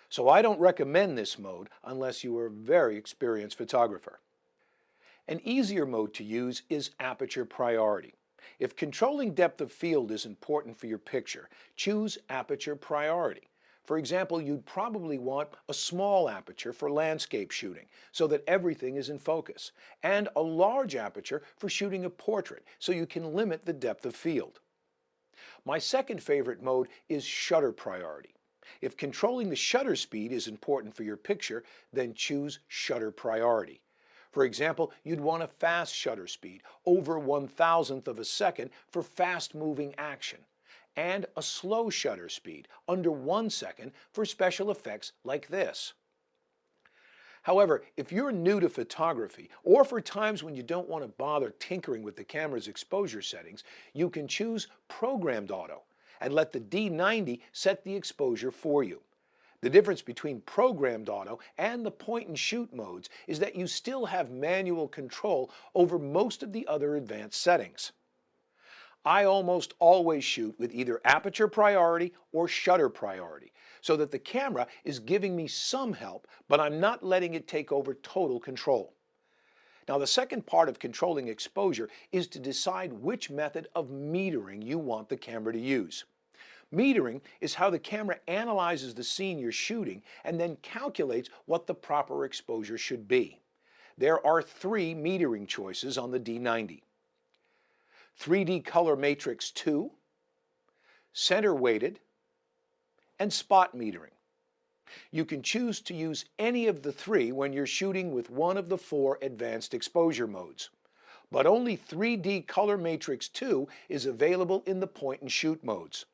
so I don't recommend this mode unless you are a very experienced photographer. An easier mode to use is aperture priority. If controlling depth of field is important for your picture, choose aperture priority. For example, you'd probably want a small aperture for landscape shooting so that everything is in focus, and a large aperture for shooting a portrait so you can limit the depth of field. My second favorite mode is shutter priority. If controlling the shutter speed is important for your picture, then choose shutter priority. For example, you'd want a fast shutter speed, over 1,000th of a second for fast-moving action, and a slow shutter speed, under 1 second for special effects like this. However, if you're new to photography, or for times when you don't want to bother tinkering with the camera's exposure settings, you can choose Programmed Auto and let the D90 set the exposure for you. The difference between Programmed Auto and the point-and-shoot modes is that you still have manual control over most of the other advanced settings. I almost always shoot with either aperture priority or shutter priority, so that the camera is giving me some help, but I'm not letting it take over total control. Now, the second part of controlling exposure is to decide which method of metering you want the camera to use. Metering is how the camera analyzes the scene you're shooting and then calculates what the proper exposure should be. There are 3 metering choices on the D90. 3D color matrix 2, center weighted, and spot metering. You can choose to use any of the 3 when you're shooting with one of the 4 advanced exposure modes. But only 3D color matrix 2 is available in the point-and-shoot modes.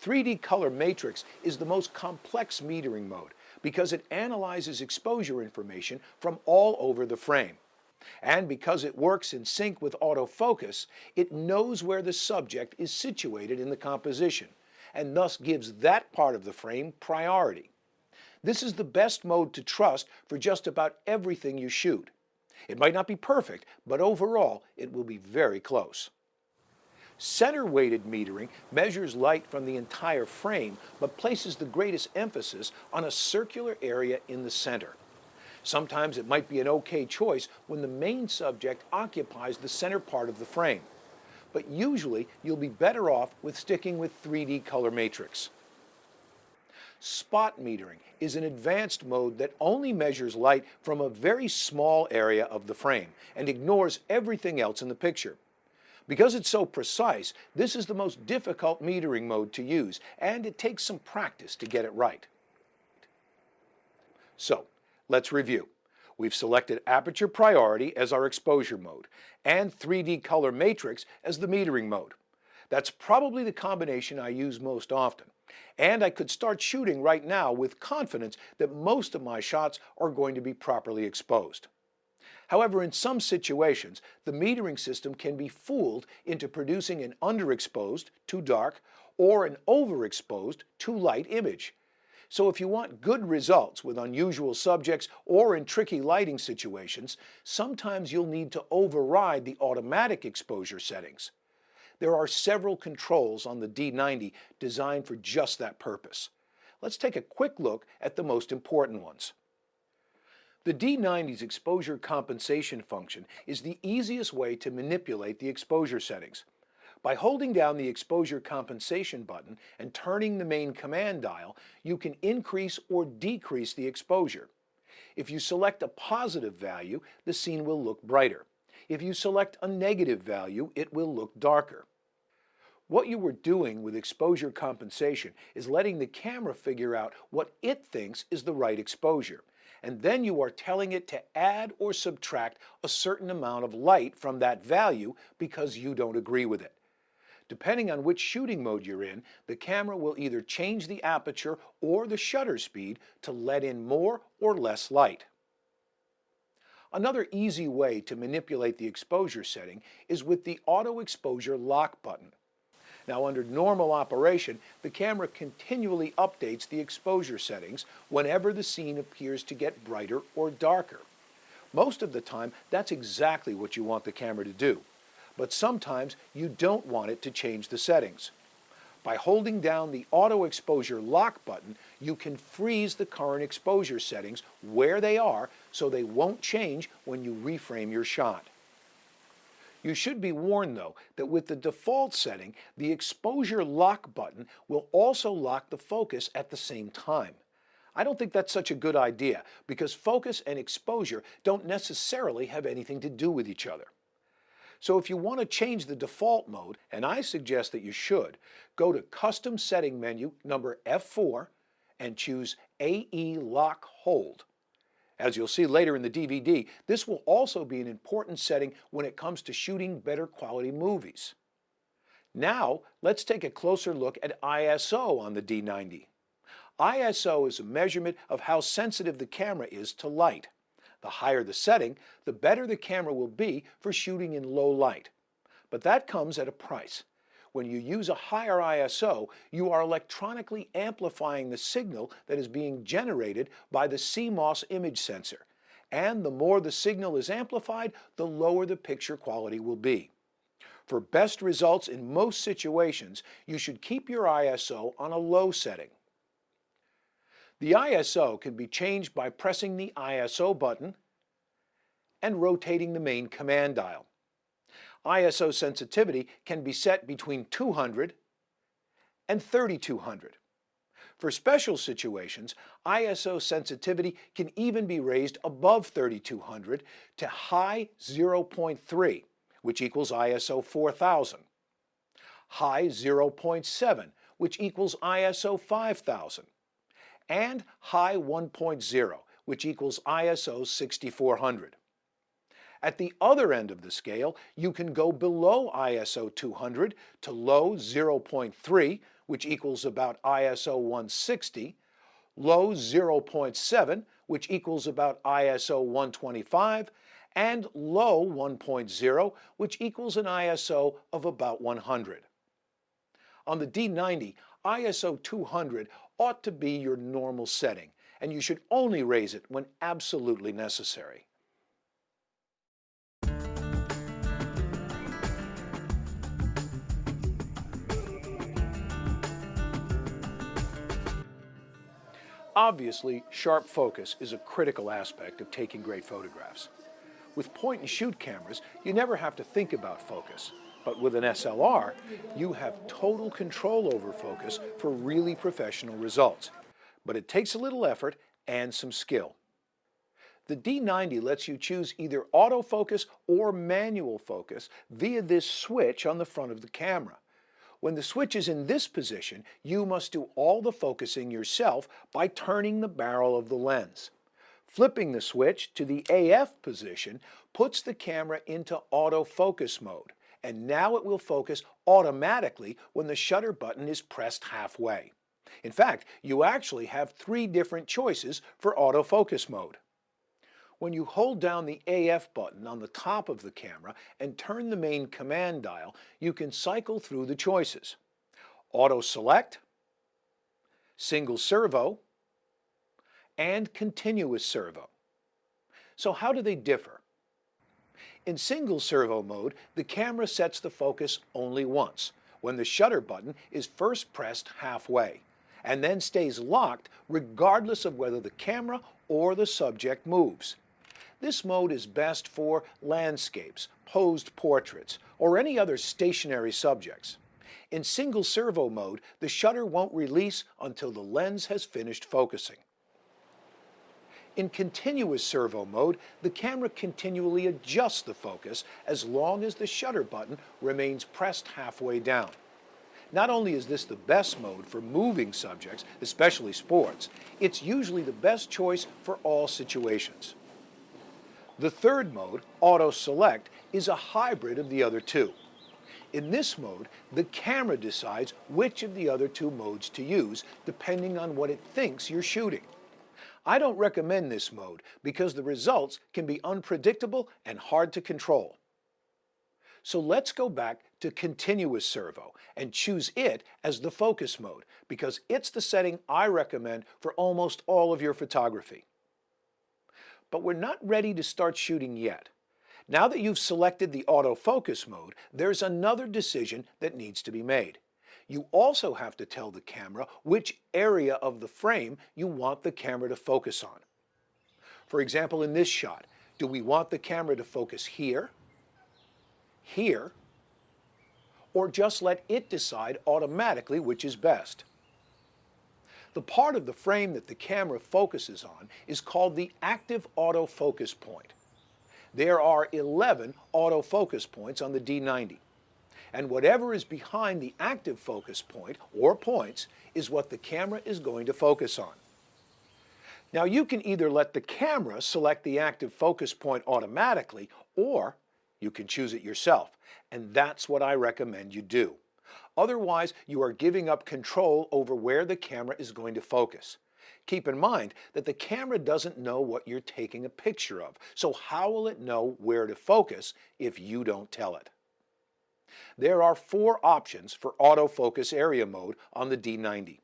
3D color matrix is the most complex metering mode because it analyzes exposure information from all over the frame. And because it works in sync with autofocus, it knows where the subject is situated in the composition, and thus gives that part of the frame priority. This is the best mode to trust for just about everything you shoot. It might not be perfect, but overall it will be very close. Center-weighted metering measures light from the entire frame, but places the greatest emphasis on a circular area in the center. Sometimes it might be an okay choice when the main subject occupies the center part of the frame, but usually you'll be better off with sticking with 3D color matrix. Spot metering is an advanced mode that only measures light from a very small area of the frame and ignores everything else in the picture. Because it's so precise, this is the most difficult metering mode to use, and it takes some practice to get it right. So, let's review. We've selected aperture priority as our exposure mode, and 3D color matrix as the metering mode. That's probably the combination I use most often, and I could start shooting right now with confidence that most of my shots are going to be properly exposed. However, in some situations, the metering system can be fooled into producing an underexposed, too dark, or an overexposed, too light image. So if you want good results with unusual subjects or in tricky lighting situations, sometimes you'll need to override the automatic exposure settings. There are several controls on the D90 designed for just that purpose. Let's take a quick look at the most important ones. The D90's exposure compensation function is the easiest way to manipulate the exposure settings. By holding down the exposure compensation button and turning the main command dial, you can increase or decrease the exposure. If you select a positive value, the scene will look brighter. If you select a negative value, it will look darker. What you were doing with exposure compensation is letting the camera figure out what it thinks is the right exposure, and then you are telling it to add or subtract a certain amount of light from that value because you don't agree with it. Depending on which shooting mode you're in, the camera will either change the aperture or the shutter speed to let in more or less light. Another easy way to manipulate the exposure setting is with the auto exposure lock button. Now, under normal operation, the camera continually updates the exposure settings whenever the scene appears to get brighter or darker. Most of the time, that's exactly what you want the camera to do. But sometimes you don't want it to change the settings. By holding down the auto exposure lock button, you can freeze the current exposure settings where they are so they won't change when you reframe your shot. You should be warned, though, that with the default setting, the exposure lock button will also lock the focus at the same time. I don't think that's such a good idea because focus and exposure don't necessarily have anything to do with each other. So if you want to change the default mode, and I suggest that you should, go to Custom Setting menu number F4 and choose AE Lock Hold. As you'll see later in the DVD, this will also be an important setting when it comes to shooting better quality movies. Now, let's take a closer look at ISO on the D90. ISO is a measurement of how sensitive the camera is to light. The higher the setting, the better the camera will be for shooting in low light. But that comes at a price. When you use a higher ISO, you are electronically amplifying the signal that is being generated by the CMOS image sensor. And the more the signal is amplified, the lower the picture quality will be. For best results in most situations, you should keep your ISO on a low setting. The ISO can be changed by pressing the ISO button and rotating the main command dial. ISO sensitivity can be set between 200 and 3200. For special situations, ISO sensitivity can even be raised above 3200 to high 0.3, which equals ISO 4000, high 0.7, which equals ISO 5000, and high 1.0, which equals ISO 6400. At the other end of the scale, you can go below ISO 200 to low 0.3, which equals about ISO 160, low 0.7, which equals about ISO 125, and low 1.0, which equals an ISO of about 100. On the D90, ISO 200 ought to be your normal setting, and you should only raise it when absolutely necessary. Obviously, sharp focus is a critical aspect of taking great photographs. With point-and-shoot cameras, you never have to think about focus. But with an SLR, you have total control over focus for really professional results. But it takes a little effort and some skill. The D90 lets you choose either autofocus or manual focus via this switch on the front of the camera. When the switch is in this position, you must do all the focusing yourself by turning the barrel of the lens. Flipping the switch to the AF position puts the camera into autofocus mode, and now it will focus automatically when the shutter button is pressed halfway. In fact, you actually have 3 different choices for autofocus mode. When you hold down the AF button on the top of the camera and turn the main command dial, you can cycle through the choices: Auto Select, Single Servo, and Continuous Servo. So how do they differ? In single servo mode, the camera sets the focus only once, when the shutter button is first pressed halfway, and then stays locked regardless of whether the camera or the subject moves. This mode is best for landscapes, posed portraits, or any other stationary subjects. In single servo mode, the shutter won't release until the lens has finished focusing. In continuous servo mode, the camera continually adjusts the focus as long as the shutter button remains pressed halfway down. Not only is this the best mode for moving subjects, especially sports, it's usually the best choice for all situations. The third mode, Auto Select, is a hybrid of the other 2. In this mode, the camera decides which of the other 2 modes to use, depending on what it thinks you're shooting. I don't recommend this mode because the results can be unpredictable and hard to control. So let's go back to continuous servo and choose it as the focus mode because it's the setting I recommend for almost all of your photography. But we're not ready to start shooting yet. Now that you've selected the autofocus mode, there's another decision that needs to be made. You also have to tell the camera which area of the frame you want the camera to focus on. For example, in this shot, do we want the camera to focus here, here, or just let it decide automatically which is best? The part of the frame that the camera focuses on is called the active autofocus point. There are 11 autofocus points on the D90, and whatever is behind the active focus point, or points, is what the camera is going to focus on. Now you can either let the camera select the active focus point automatically, or you can choose it yourself, and that's what I recommend you do. Otherwise, you are giving up control over where the camera is going to focus. Keep in mind that the camera doesn't know what you're taking a picture of, so how will it know where to focus if you don't tell it? There are 4 options for autofocus area mode on the D90,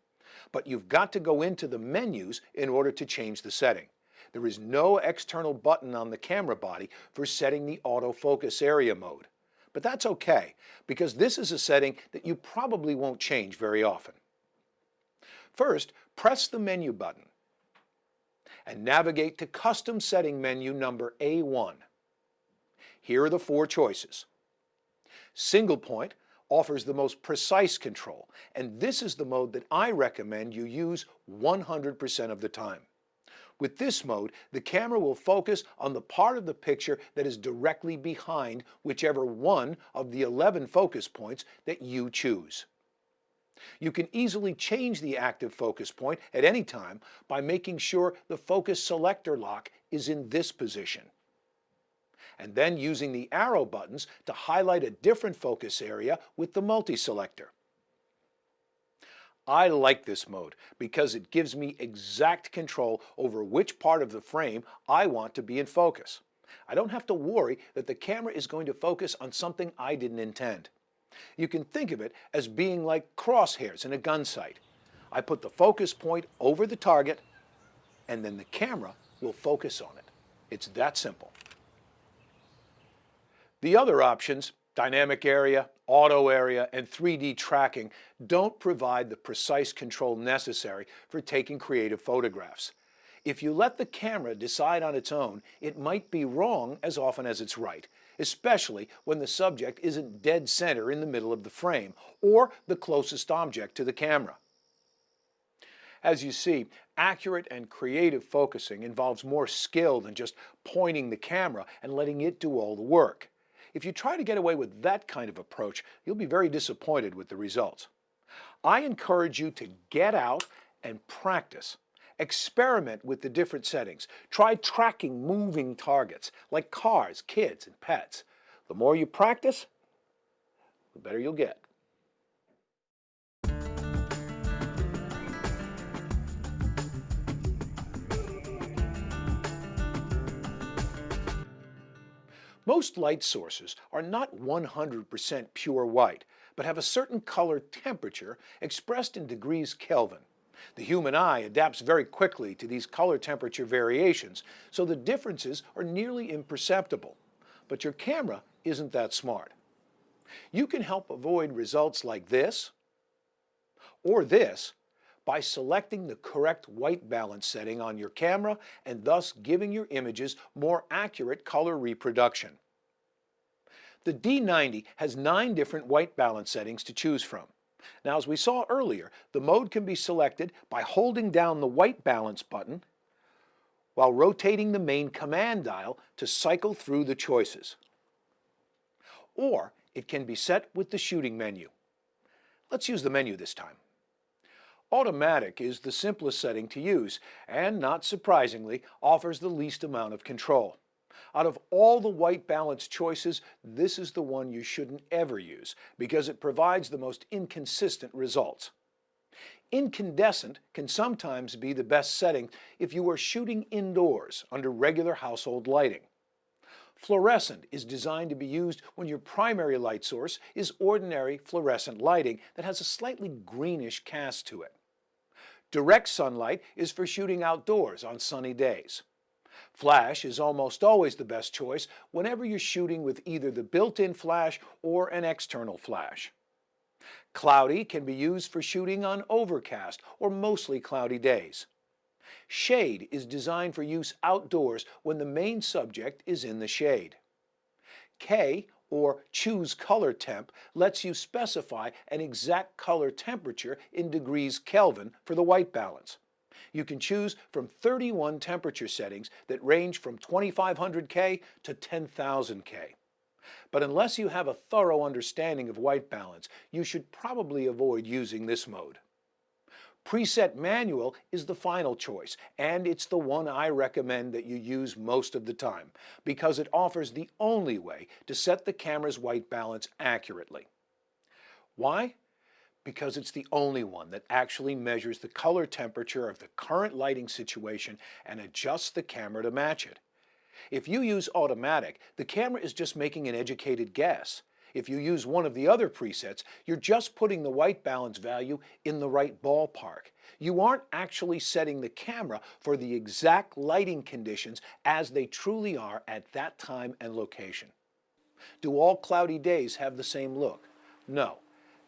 but you've got to go into the menus in order to change the setting. There is no external button on the camera body for setting the autofocus area mode. But that's okay, because this is a setting that you probably won't change very often. First, press the menu button and navigate to Custom Setting menu number A1. Here are the 4 choices. Single point offers the most precise control, and this is the mode that I recommend you use 100% of the time. With this mode, the camera will focus on the part of the picture that is directly behind whichever one of the 11 focus points that you choose. You can easily change the active focus point at any time by making sure the focus selector lock is in this position, and then using the arrow buttons to highlight a different focus area with the multi-selector. I like this mode because it gives me exact control over which part of the frame I want to be in focus. I don't have to worry that the camera is going to focus on something I didn't intend. You can think of it as being like crosshairs in a gun sight. I put the focus point over the target, and then the camera will focus on it. It's that simple. The other options, dynamic area, auto area, and 3D tracking, don't provide the precise control necessary for taking creative photographs. If you let the camera decide on its own, it might be wrong as often as it's right, especially when the subject isn't dead center in the middle of the frame or the closest object to the camera. As you see, accurate and creative focusing involves more skill than just pointing the camera and letting it do all the work. If you try to get away with that kind of approach, you'll be very disappointed with the results. I encourage you to get out and practice. Experiment with the different settings. Try tracking moving targets like cars, kids, and pets. The more you practice, the better you'll get. Most light sources are not 100% pure white, but have a certain color temperature expressed in degrees Kelvin. The human eye adapts very quickly to these color temperature variations, so the differences are nearly imperceptible. But your camera isn't that smart. You can help avoid results like this or this by selecting the correct white balance setting on your camera and thus giving your images more accurate color reproduction. The D90 has 9 different white balance settings to choose from. Now, as we saw earlier, the mode can be selected by holding down the white balance button while rotating the main command dial to cycle through the choices. Or it can be set with the shooting menu. Let's use the menu this time. Automatic is the simplest setting to use and, not surprisingly, offers the least amount of control. Out of all the white balance choices, this is the one you shouldn't ever use because it provides the most inconsistent results. Incandescent can sometimes be the best setting if you are shooting indoors under regular household lighting. Fluorescent is designed to be used when your primary light source is ordinary fluorescent lighting that has a slightly greenish cast to it. Direct sunlight is for shooting outdoors on sunny days. Flash is almost always the best choice whenever you're shooting with either the built-in flash or an external flash. Cloudy can be used for shooting on overcast or mostly cloudy days. Shade is designed for use outdoors when the main subject is in the shade. K, or choose color temp, lets you specify an exact color temperature in degrees Kelvin for the white balance. You can choose from 31 temperature settings that range from 2500 K to 10,000 K. But unless you have a thorough understanding of white balance, you should probably avoid using this mode. Preset Manual is the final choice, and it's the one I recommend that you use most of the time, because it offers the only way to set the camera's white balance accurately. Why? Because it's the only one that actually measures the color temperature of the current lighting situation and adjusts the camera to match it. If you use automatic, the camera is just making an educated guess. If you use one of the other presets, you're just putting the white balance value in the right ballpark. You aren't actually setting the camera for the exact lighting conditions as they truly are at that time and location. Do all cloudy days have the same look? No.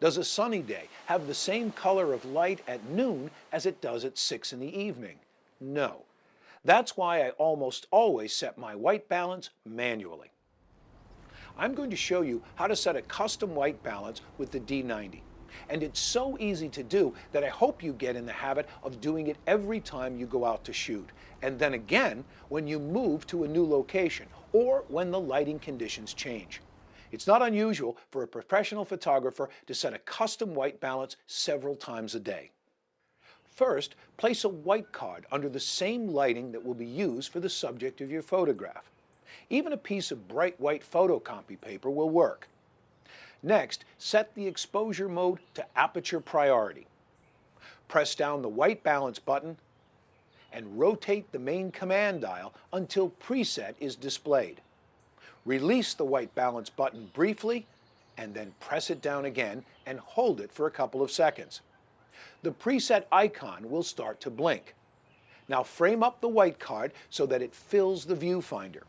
Does a sunny day have the same color of light at noon as it does at 6 in the evening? No. That's why I almost always set my white balance manually. I'm going to show you how to set a custom white balance with the D90. And it's so easy to do that I hope you get in the habit of doing it every time you go out to shoot, and then again when you move to a new location or when the lighting conditions change. It's not unusual for a professional photographer to set a custom white balance several times a day. First, place a white card under the same lighting that will be used for the subject of your photograph. Even a piece of bright white photocopy paper will work. Next, set the exposure mode to aperture priority. Press down the white balance button and rotate the main command dial until preset is displayed. Release the white balance button briefly and then press it down again and hold it for a couple of seconds. The preset icon will start to blink. Now frame up the white card so that it fills the viewfinder,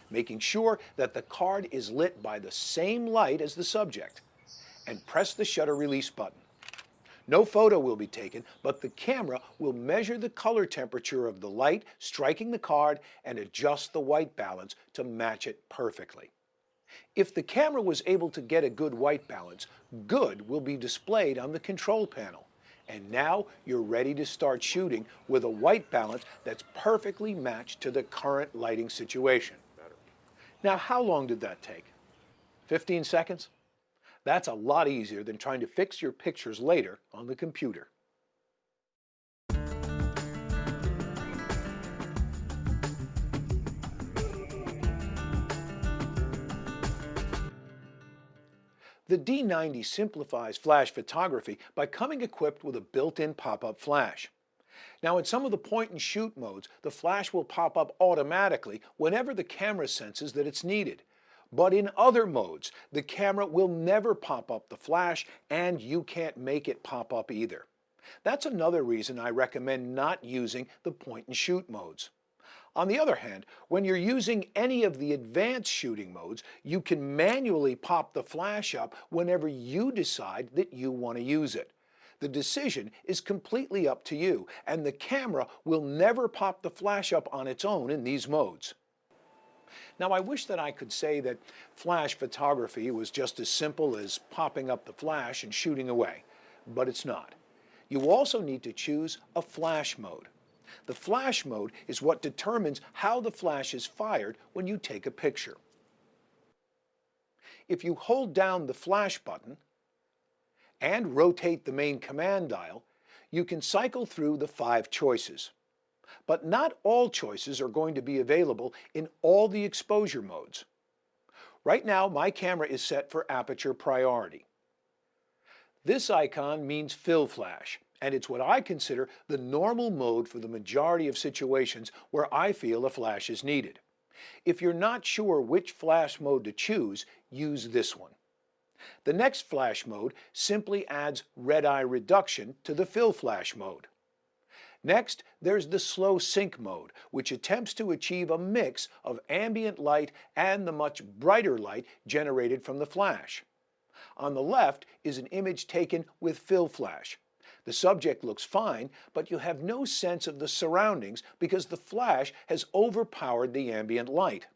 making sure that the card is lit by the same light as the subject, and press the shutter release button. No photo will be taken, but the camera will measure the color temperature of the light striking the card and adjust the white balance to match it perfectly. If the camera was able to get a good white balance, good will be displayed on the control panel. And now you're ready to start shooting with a white balance that's perfectly matched to the current lighting situation. Now, how long did that take? 15 seconds? That's a lot easier than trying to fix your pictures later on the computer. The D90 simplifies flash photography by coming equipped with a built-in pop-up flash. Now, in some of the point-and-shoot modes, the flash will pop up automatically whenever the camera senses that it's needed. But in other modes, the camera will never pop up the flash, and you can't make it pop up either. That's another reason I recommend not using the point-and-shoot modes. On the other hand, when you're using any of the advanced shooting modes, you can manually pop the flash up whenever you decide that you want to use it. The decision is completely up to you, and the camera will never pop the flash up on its own in these modes. Now, I wish that I could say that flash photography was just as simple as popping up the flash and shooting away, but it's not. You also need to choose a flash mode. The flash mode is what determines how the flash is fired when you take a picture. If you hold down the flash button and rotate the main command dial, you can cycle through the 5 choices. But not all choices are going to be available in all the exposure modes. Right now, my camera is set for aperture priority. This icon means fill flash, and it's what I consider the normal mode for the majority of situations where I feel a flash is needed. If you're not sure which flash mode to choose, use this one. The next flash mode simply adds red eye reduction to the fill flash mode. Next, there's the slow sync mode, which attempts to achieve a mix of ambient light and the much brighter light generated from the flash. On the left is an image taken with fill flash. The subject looks fine, but you have no sense of the surroundings because the flash has overpowered the ambient light.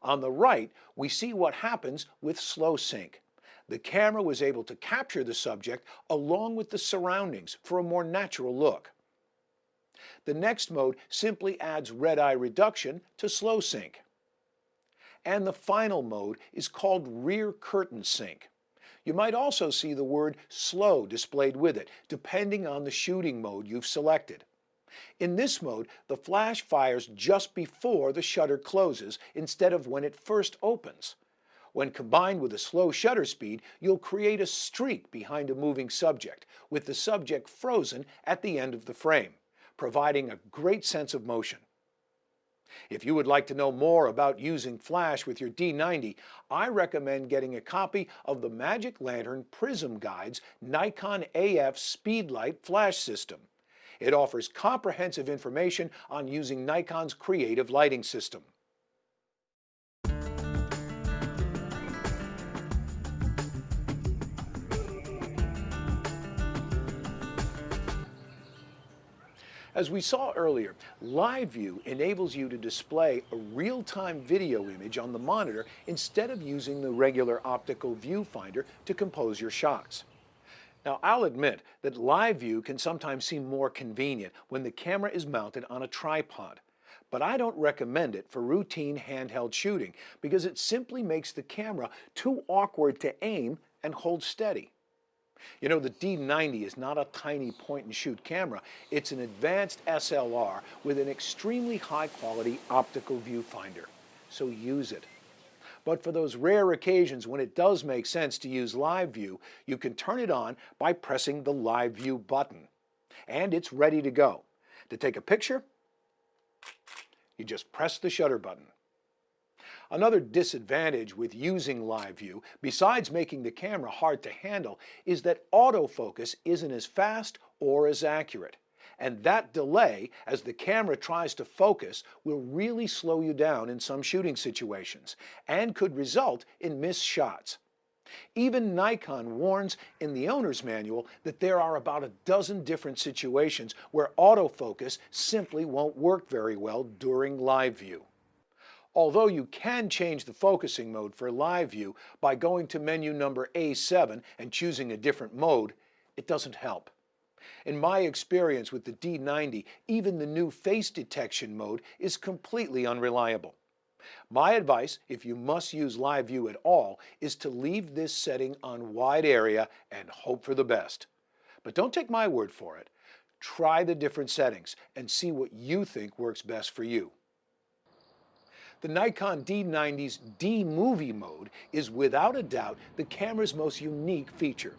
On the right, we see what happens with slow sync. The camera was able to capture the subject along with the surroundings for a more natural look. The next mode simply adds red eye reduction to slow sync. And the final mode is called rear curtain sync. You might also see the word slow displayed with it, depending on the shooting mode you've selected. In this mode, the flash fires just before the shutter closes instead of when it first opens. When combined with a slow shutter speed, you'll create a streak behind a moving subject, with the subject frozen at the end of the frame, providing a great sense of motion. If you would like to know more about using flash with your D90, I recommend getting a copy of the Magic Lantern Prism Guide's Nikon AF Speedlight Flash System. It offers comprehensive information on using Nikon's creative lighting system. As we saw earlier, Live View enables you to display a real-time video image on the monitor instead of using the regular optical viewfinder to compose your shots. Now, I'll admit that Live View can sometimes seem more convenient when the camera is mounted on a tripod, but I don't recommend it for routine handheld shooting because it simply makes the camera too awkward to aim and hold steady. You know, the D90 is not a tiny point-and-shoot camera. It's an advanced SLR with an extremely high-quality optical viewfinder, so use it. But for those rare occasions when it does make sense to use Live View, you can turn it on by pressing the Live View button, and it's ready to go. To take a picture, you just press the shutter button. Another disadvantage with using Live View, besides making the camera hard to handle, is that autofocus isn't as fast or as accurate. And that delay, as the camera tries to focus, will really slow you down in some shooting situations, and could result in missed shots. Even Nikon warns in the owner's manual that there are about a dozen different situations where autofocus simply won't work very well during Live View. Although you can change the focusing mode for Live View by going to menu number A7 and choosing a different mode, it doesn't help. In my experience with the D90, even the new face detection mode is completely unreliable. My advice, if you must use Live View at all, is to leave this setting on wide area and hope for the best. But don't take my word for it. Try the different settings and see what you think works best for you. The Nikon D90's D-Movie mode is without a doubt the camera's most unique feature.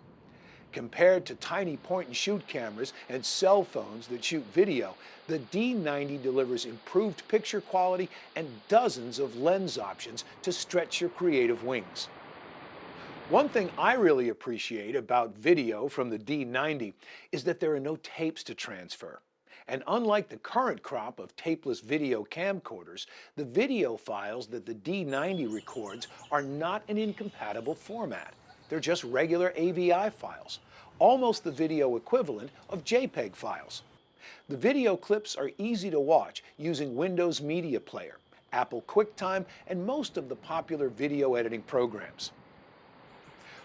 Compared to tiny point-and-shoot cameras and cell phones that shoot video, the D90 delivers improved picture quality and dozens of lens options to stretch your creative wings. One thing I really appreciate about video from the D90 is that there are no tapes to transfer. And unlike the current crop of tapeless video camcorders, the video files that the D90 records are not an incompatible format. They're just regular AVI files, almost the video equivalent of JPEG files. The video clips are easy to watch using Windows Media Player, Apple QuickTime, and most of the popular video editing programs.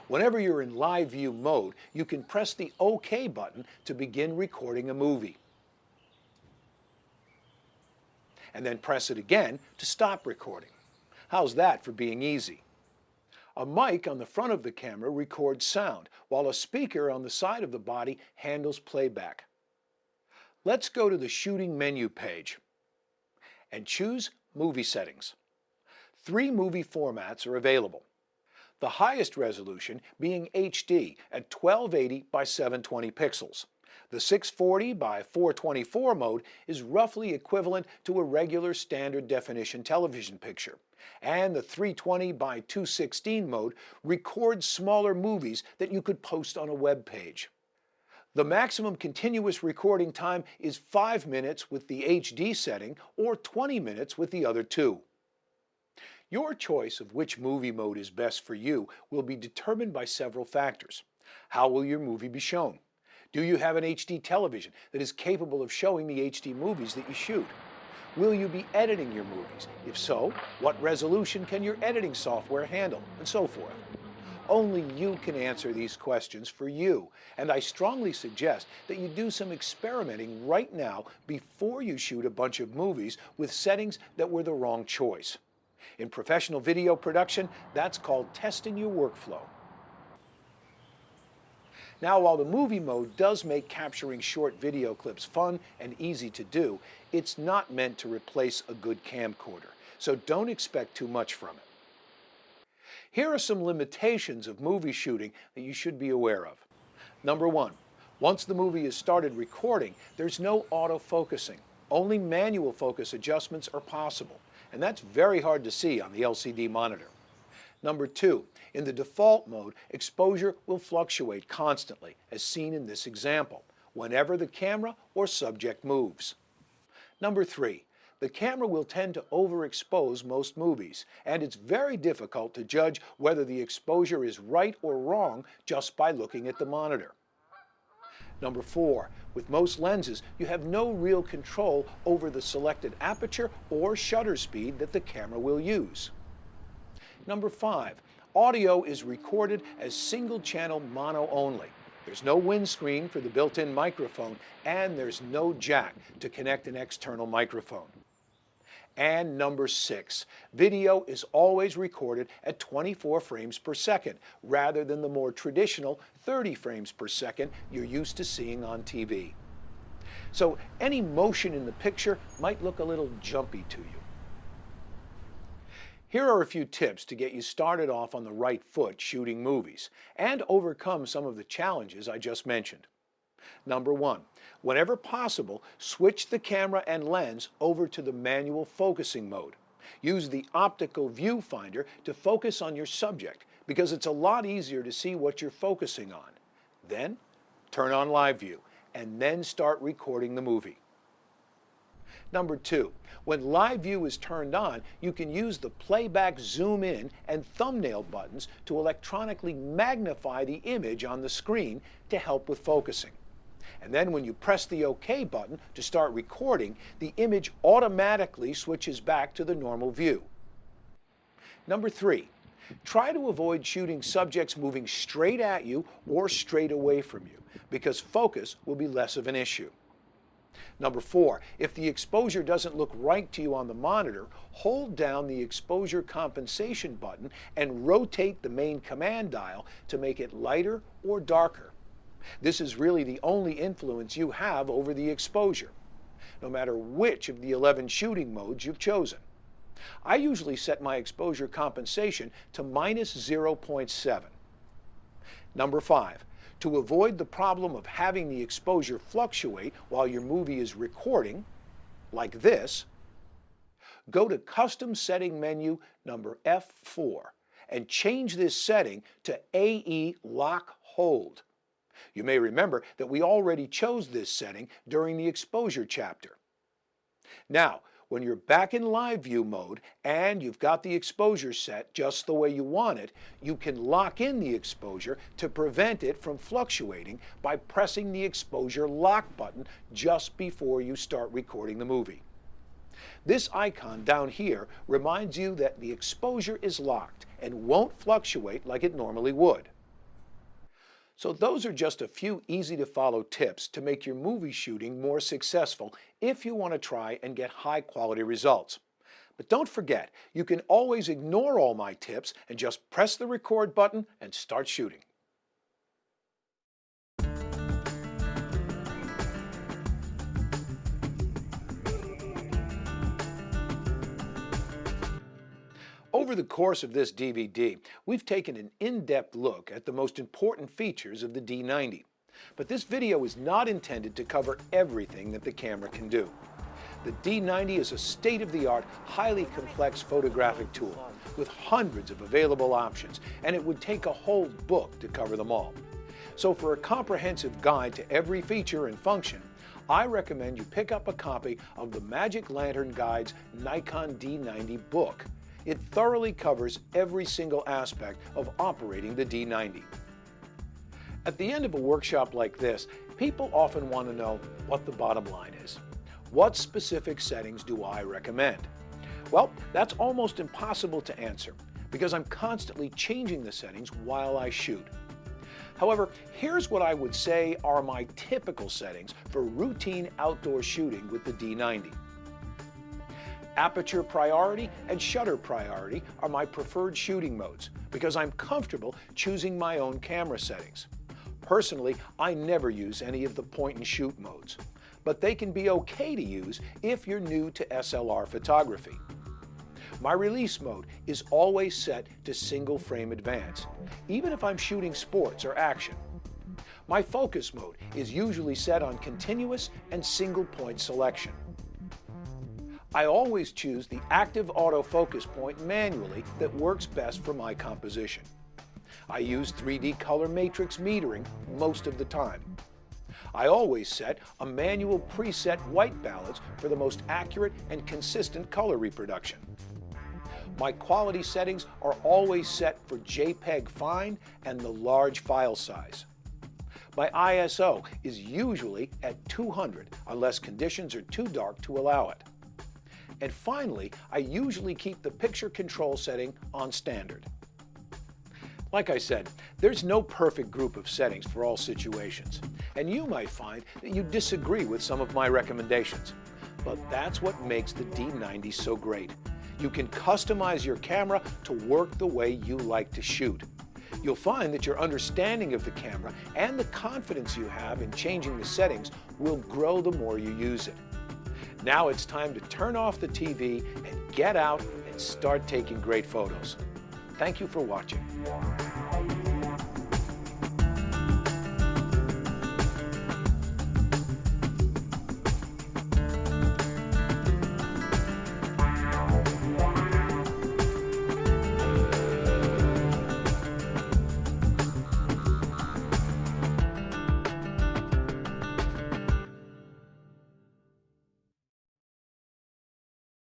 Whenever you're in Live View mode, you can press the OK button to begin recording a movie, and then press it again to stop recording. How's that for being easy? A mic on the front of the camera records sound, while a speaker on the side of the body handles playback. Let's go to the shooting menu page and choose Movie Settings. 3 movie formats are available. The highest resolution being HD at 1280 by 720 pixels. The 640 by 424 mode is roughly equivalent to a regular standard definition television picture, and the 320 by 216 mode records smaller movies that you could post on a web page. The maximum continuous recording time is 5 minutes with the HD setting or 20 minutes with the other 2. Your choice of which movie mode is best for you will be determined by several factors. How will your movie be shown? Do you have an HD television that is capable of showing the HD movies that you shoot? Will you be editing your movies? If so, what resolution can your editing software handle? And so forth. Only you can answer these questions for you, and I strongly suggest that you do some experimenting right now before you shoot a bunch of movies with settings that were the wrong choice. In professional video production, that's called testing your workflow. Now, while the movie mode does make capturing short video clips fun and easy to do, it's not meant to replace a good camcorder, so don't expect too much from it. Here are some limitations of movie shooting that you should be aware of. Number one, once the movie is started recording, there's no autofocusing. Only manual focus adjustments are possible, and that's very hard to see on the LCD monitor. Number two, in the default mode, exposure will fluctuate constantly, as seen in this example, whenever the camera or subject moves. Number three, the camera will tend to overexpose most movies, and it's very difficult to judge whether the exposure is right or wrong just by looking at the monitor. Number four, with most lenses, you have no real control over the selected aperture or shutter speed that the camera will use. Number five, audio is recorded as single-channel mono only. There's no windscreen for the built-in microphone, and there's no jack to connect an external microphone. And number six, video is always recorded at 24 frames per second, rather than the more traditional 30 frames per second you're used to seeing on TV. So any motion in the picture might look a little jumpy to you. Here are a few tips to get you started off on the right foot shooting movies and overcome some of the challenges I just mentioned. Number one, whenever possible, switch the camera and lens over to the manual focusing mode. Use the optical viewfinder to focus on your subject because it's a lot easier to see what you're focusing on. Then, turn on live view and then start recording the movie. Number two, when live view is turned on, you can use the playback zoom in and thumbnail buttons to electronically magnify the image on the screen to help with focusing. And then when you press the OK button to start recording, the image automatically switches back to the normal view. Number three, try to avoid shooting subjects moving straight at you or straight away from you, because focus will be less of an issue. Number four, if the exposure doesn't look right to you on the monitor, hold down the exposure compensation button and rotate the main command dial to make it lighter or darker. This is really the only influence you have over the exposure, no matter which of the 11 shooting modes you've chosen. I usually set my exposure compensation to -0.7. Number five, to avoid the problem of having the exposure fluctuate while your movie is recording, like this, go to Custom Setting menu number F4 and change this setting to AE Lock Hold. You may remember that we already chose this setting during the exposure chapter. Now, when you're back in live view mode and you've got the exposure set just the way you want it, you can lock in the exposure to prevent it from fluctuating by pressing the exposure lock button just before you start recording the movie. This icon down here reminds you that the exposure is locked and won't fluctuate like it normally would. So those are just a few easy-to-follow tips to make your movie shooting more successful if you want to try and get high-quality results. But don't forget, you can always ignore all my tips and just press the record button and start shooting. Over the course of this DVD, we've taken an in-depth look at the most important features of the D90. But this video is not intended to cover everything that the camera can do. The D90 is a state-of-the-art, highly complex photographic tool with hundreds of available options, and it would take a whole book to cover them all. So for a comprehensive guide to every feature and function, I recommend you pick up a copy of the Magic Lantern Guide's Nikon D90 book. It thoroughly covers every single aspect of operating the D90. At the end of a workshop like this, people often want to know what the bottom line is. What specific settings do I recommend? Well, that's almost impossible to answer because I'm constantly changing the settings while I shoot. However, here's what I would say are my typical settings for routine outdoor shooting with the D90. Aperture priority and shutter priority are my preferred shooting modes because I'm comfortable choosing my own camera settings. Personally, I never use any of the point and shoot modes, but they can be okay to use if you're new to SLR photography. My release mode is always set to single frame advance, even if I'm shooting sports or action. My focus mode is usually set on continuous and single point selection. I always choose the active autofocus point manually that works best for my composition. I use 3D color matrix metering most of the time. I always set a manual preset white balance for the most accurate and consistent color reproduction. My quality settings are always set for JPEG fine and the large file size. My ISO is usually at 200 unless conditions are too dark to allow it. And finally, I usually keep the picture control setting on standard. Like I said, there's no perfect group of settings for all situations, and you might find that you disagree with some of my recommendations. But that's what makes the D90 so great. You can customize your camera to work the way you like to shoot. You'll find that your understanding of the camera and the confidence you have in changing the settings will grow the more you use it. Now it's time to turn off the TV and get out and start taking great photos. Thank you for watching.